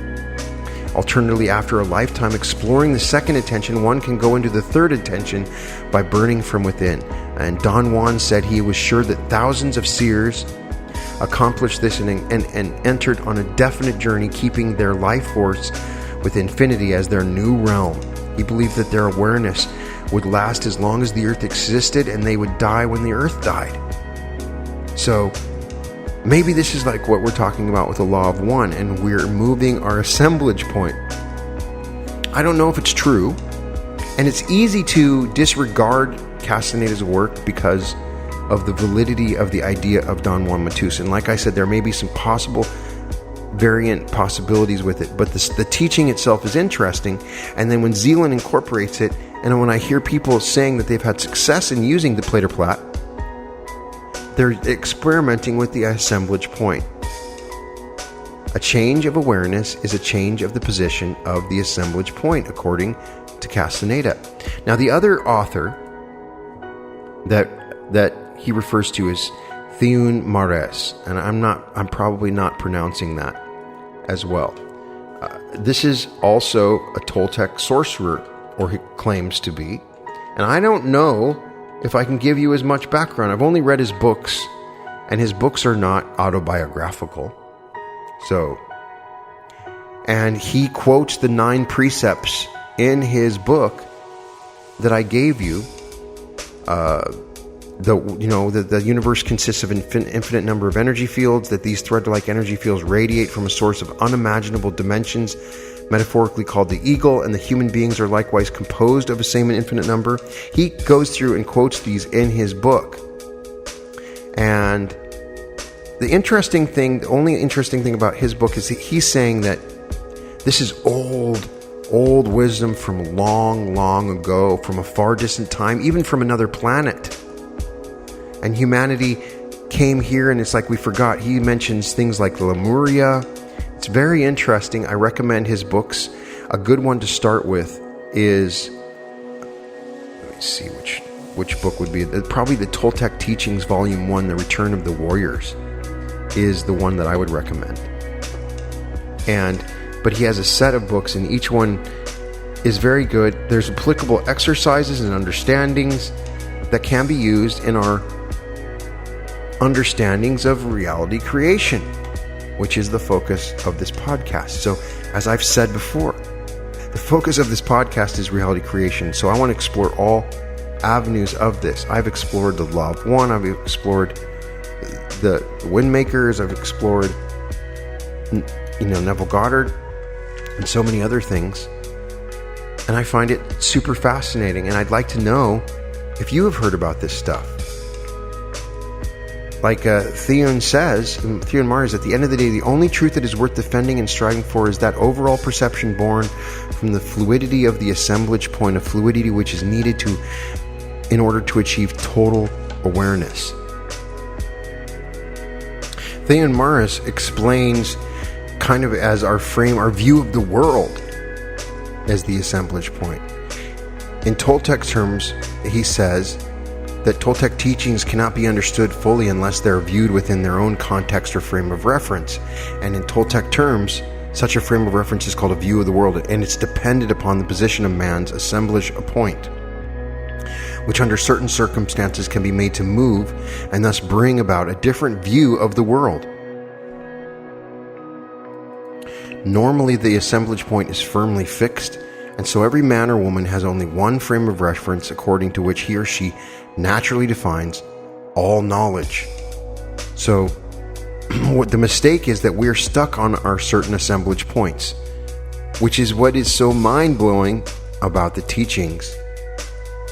Alternatively, after a lifetime exploring the second attention, one can go into the third attention by burning from within. And Don Juan said he was sure that thousands of seers accomplished this and entered on a definite journey, keeping their life force with infinity as their new realm. He believed that their awareness would last as long as the earth existed, and they would die when the earth died. So maybe this is like what we're talking about with the law of one, and we're moving our assemblage point. I don't know if it's true, and it's easy to disregard Castaneda's work because of the validity of the idea of Don Juan Matus. And like I said, there may be some possible variant possibilities with it, but the teaching itself is interesting. And then when Zeland incorporates it, and when I hear people saying that they've had success in using the Plait or platt, they're experimenting with the assemblage point. A change of awareness is a change of the position of the assemblage point, according to Castaneda. Now, the other author that he refers to is Theun Mares, and I'm probably not pronouncing that as well. This is also a Toltec sorcerer, or he claims to be, and I don't know if I can give you as much background. I've only read his books, and his books are not autobiographical. So, and he quotes the 9 precepts in his book that I gave you. The universe consists of an infinite number of energy fields, that these thread-like energy fields radiate from a source of unimaginable dimensions, metaphorically called the eagle, and the human beings are likewise composed of the same infinite number. He goes through and quotes these in his book. And the only interesting thing about his book is that he's saying that this is old wisdom from long, long ago, from a far distant time, even from another planet. And humanity came here, and it's like we forgot. He mentions things like Lemuria. It's very interesting. I recommend his books. A good one to start with is, let me see which book would be. Probably the Toltec Teachings, Volume 1, The Return of the Warriors, is the one that I would recommend. But he has a set of books, and each one is very good. There's applicable exercises and understandings that can be used in our understandings of reality creation, which is the focus of this podcast. So, as I've said before, the focus of this podcast is reality creation. So I want to explore all avenues of this. I've explored the law of one. I've explored the Windmakers. I've explored, Neville Goddard and so many other things. And I find it super fascinating. And I'd like to know if you have heard about this stuff, like Theun says, Theun and Mares, at the end of the day, the only truth that is worth defending and striving for is that overall perception born from the fluidity of the assemblage point, a fluidity which is needed in order to achieve total awareness. Theun and Mares explains kind of as our view of the world as the assemblage point. In Toltec terms, he says that Toltec teachings cannot be understood fully unless they're viewed within their own context or frame of reference. And in Toltec terms, such a frame of reference is called a view of the world, and it's dependent upon the position of man's assemblage point, which under certain circumstances can be made to move and thus bring about a different view of the world. Normally, the assemblage point is firmly fixed, and so every man or woman has only one frame of reference according to which he or she naturally defines all knowledge. So, what the mistake is that we're stuck on our certain assemblage points, which is what is so mind-blowing about the teachings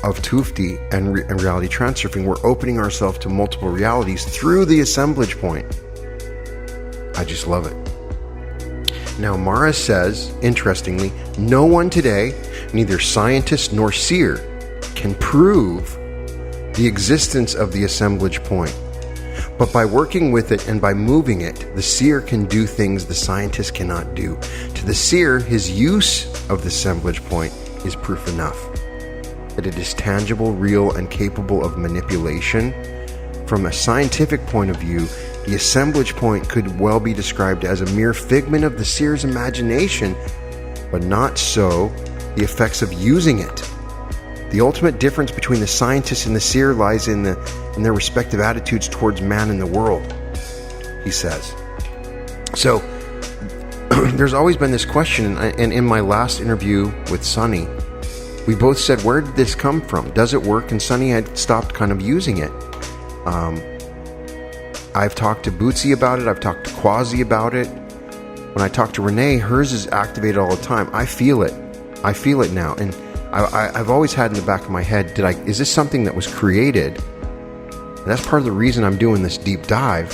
of Tufti and reality transurfing. We're opening ourselves to multiple realities through the assemblage point. I just love it. Now, Mares says, interestingly, no one today, neither scientist nor seer, can prove the existence of the assemblage point. But by working with it and by moving it, the seer can do things the scientist cannot do. To the seer, his use of the assemblage point is proof enough that it is tangible, real, and capable of manipulation. From a scientific point of view, the assemblage point could well be described as a mere figment of the seer's imagination, but not so the effects of using it. The ultimate difference between the scientist and the seer lies in their respective attitudes towards man and the world, he says. So, there's always been this question, and in my last interview with Sonny, we both said, where did this come from? Does it work? And Sonny had stopped kind of using it. I've talked to Bootsy about it. I've talked to Quasi about it. When I talk to Renee, hers is activated all the time. I feel it. I feel it now. And I've always had in the back of my head, is this something that was created? And that's part of the reason I'm doing this deep dive,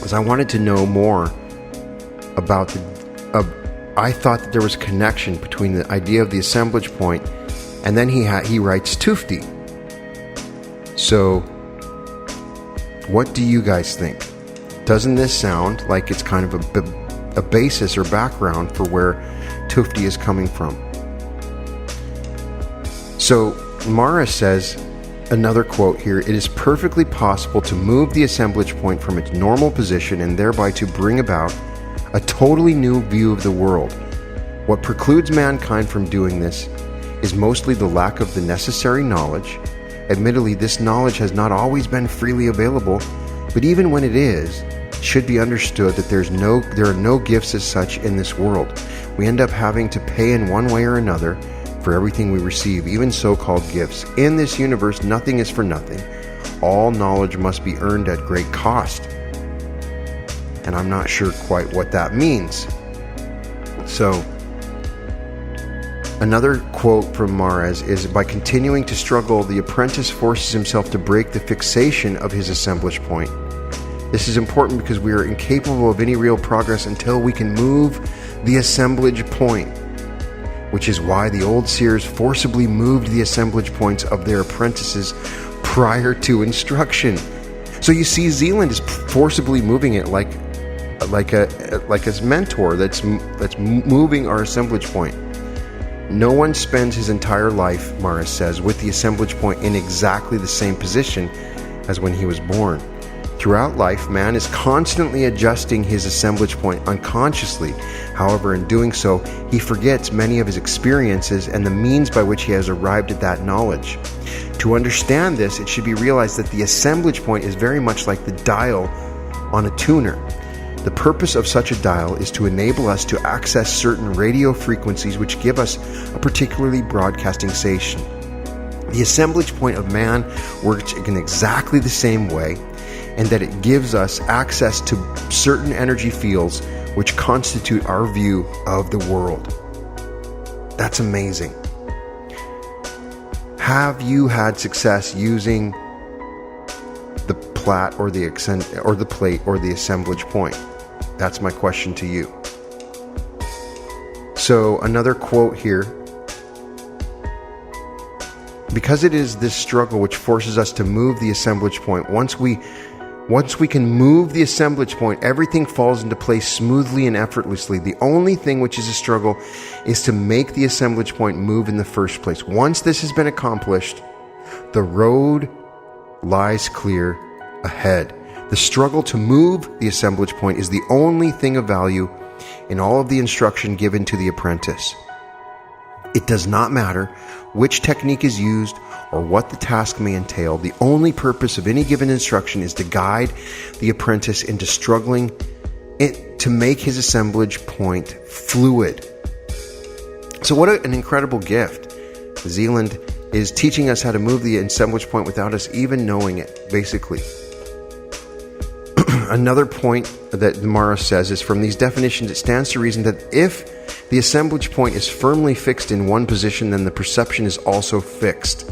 is I wanted to know more about I thought that there was a connection between the idea of the assemblage point, and then he writes Tufti. So, what do you guys think? Doesn't this sound like it's kind of a basis or background for where Tufti is coming from? So, Mares says, another quote here, it is perfectly possible to move the assemblage point from its normal position and thereby to bring about a totally new view of the world. What precludes mankind from doing this is mostly the lack of the necessary knowledge. Admittedly, this knowledge has not always been freely available, but even when it is, it should be understood that there are no gifts as such in this world. We end up having to pay in one way or another for everything we receive, even so-called gifts. In this universe, nothing is for nothing. All knowledge must be earned at great cost. And I'm not sure quite what that means. So, another quote from Mares is, by continuing to struggle, the apprentice forces himself to break the fixation of his assemblage point. This is important because we are incapable of any real progress until we can move the assemblage point, which is why the old seers forcibly moved the assemblage points of their apprentices prior to instruction. So you see, Zeland is forcibly moving it like his mentor that's moving our assemblage point. No one spends his entire life, Mares says, with the assemblage point in exactly the same position as when he was born. Throughout life, man is constantly adjusting his assemblage point unconsciously. However, in doing so, he forgets many of his experiences and the means by which he has arrived at that knowledge. To understand this, it should be realized that the assemblage point is very much like the dial on a tuner. The purpose of such a dial is to enable us to access certain radio frequencies which give us a particularly broadcasting station. The assemblage point of man works in exactly the same way, and that it gives us access to certain energy fields which constitute our view of the world. That's amazing. Have you had success using the platt or the plait or the assemblage point? That's my question to you. So another quote here. Because it is this struggle which forces us to move the assemblage point. Once we can move the assemblage point, everything falls into place smoothly and effortlessly. The only thing which is a struggle is to make the assemblage point move in the first place. Once this has been accomplished, the road lies clear ahead. The struggle to move the assemblage point is the only thing of value in all of the instruction given to the apprentice. It does not matter which technique is used or what the task may entail. The only purpose of any given instruction is to guide the apprentice into struggling to make his assemblage point fluid. So what an incredible gift. Zeland is teaching us how to move the assemblage point without us even knowing it, basically. Another point that Mares says is, from these definitions, it stands to reason that if the assemblage point is firmly fixed in one position, then the perception is also fixed.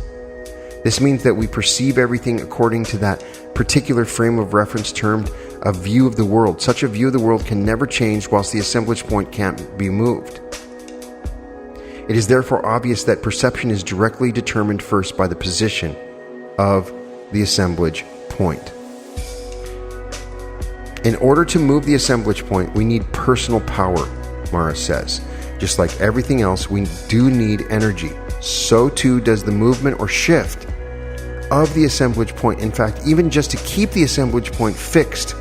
This means that we perceive everything according to that particular frame of reference termed a view of the world. Such a view of the world can never change whilst the assemblage point can't be moved. It is therefore obvious that perception is directly determined first by the position of the assemblage point. In order to move the assemblage point, we need personal power, Mares says. Just like everything else, we do need energy. So too does the movement or shift of the assemblage point. In fact, even just to keep the assemblage point fixed,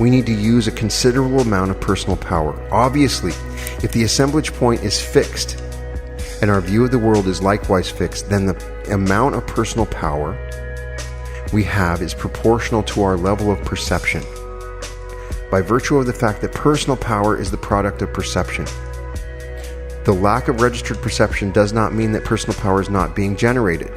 we need to use a considerable amount of personal power. Obviously, if the assemblage point is fixed and our view of the world is likewise fixed, then the amount of personal power we have is proportional to our level of perception, by virtue of the fact that personal power is the product of perception. The lack of registered perception does not mean that personal power is not being generated.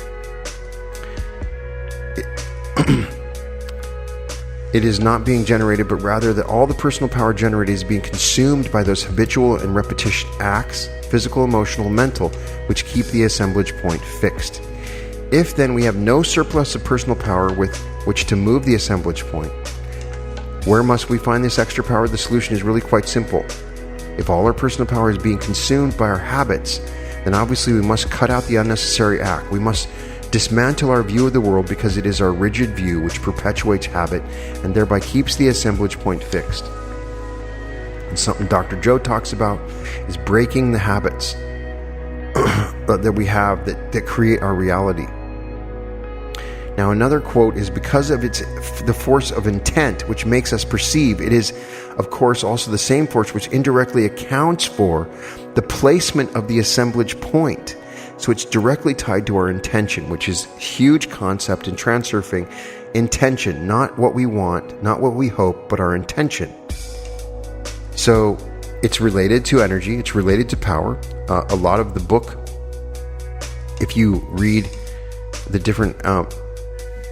It is not being generated, but rather that all the personal power generated is being consumed by those habitual and repetition acts, physical, emotional, mental, which keep the assemblage point fixed. If then we have no surplus of personal power with which to move the assemblage point, where must we find this extra power? The solution is really quite simple. If all our personal power is being consumed by our habits, then obviously we must cut out the unnecessary act. We must dismantle our view of the world, because it is our rigid view which perpetuates habit and thereby keeps the assemblage point fixed. And something Dr. Joe talks about is breaking the habits that we have that create our reality. Now, another quote is, because of the force of intent which makes us perceive, it is, of course, also the same force which indirectly accounts for the placement of the assemblage point. So it's directly tied to our intention, which is a huge concept in transurfing. Intention, not what we want, not what we hope, but our intention. So it's related to energy, it's related to power. A lot of the book, if you read the different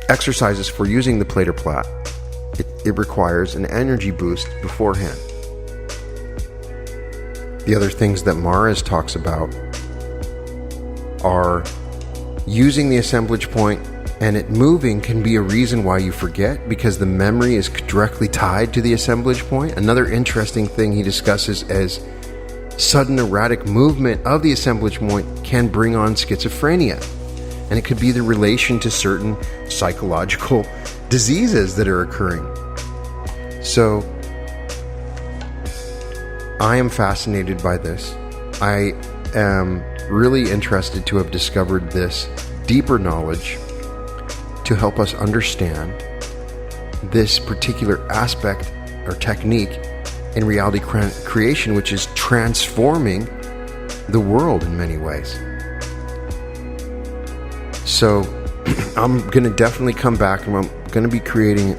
exercises for using the plait or platt, it requires an energy boost beforehand. The other things that Mares talks about are using the assemblage point, and it moving can be a reason why you forget, because the memory is directly tied to the assemblage point. Another interesting thing he discusses as sudden erratic movement of the assemblage point can bring on schizophrenia. And it could be the relation to certain psychological diseases that are occurring. So I am fascinated by this. I am really interested to have discovered this deeper knowledge to help us understand this particular aspect or technique in reality creation, which is transforming the world in many ways. So I'm going to definitely come back, and I'm going to be creating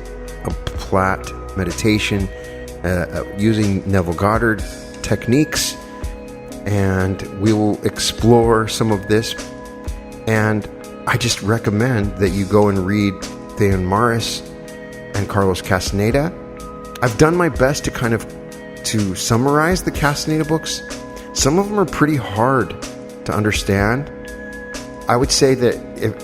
a platt meditation using Neville Goddard techniques, and we will explore some of this. And I just recommend that you go and read Theun and Mares and Carlos Castaneda. I've done my best to summarize the Castaneda books. Some of them are pretty hard to understand. I would say that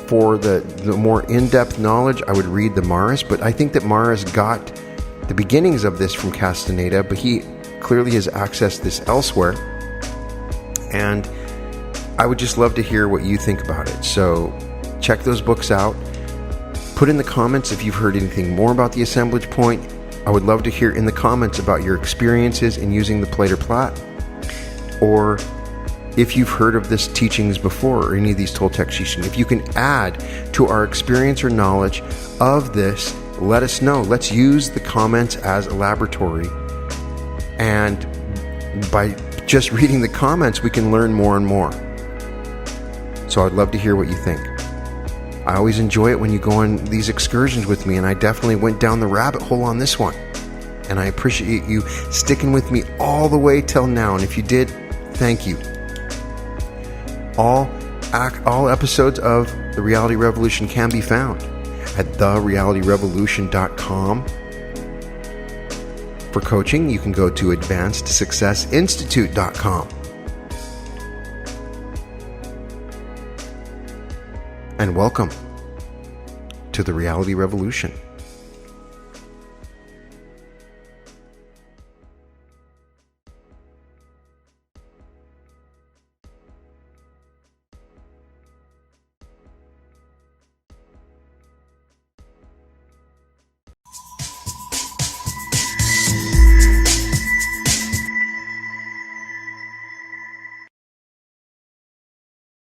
for the more in-depth knowledge, I would read the Mares, but I think that Mares got the beginnings of this from Castaneda, but he clearly has accessed this elsewhere. And I would just love to hear what you think about it. So check those books out. Put in the comments if you've heard anything more about the assemblage point. I would love to hear in the comments about your experiences in using the Plait or platt, or if you've heard of this teachings before, or any of these Toltec teachings. If you can add to our experience or knowledge of this, let us know. Let's use the comments as a laboratory. And by just reading the comments, we can learn more and more. So I'd love to hear what you think. I always enjoy it when you go on these excursions with me, and I definitely went down the rabbit hole on this one. And I appreciate you sticking with me all the way till now. And if you did, thank you. All episodes of The Reality Revolution can be found at therealityrevolution.com. For coaching, you can go to advancedsuccessinstitute.com. And welcome to The Reality Revolution.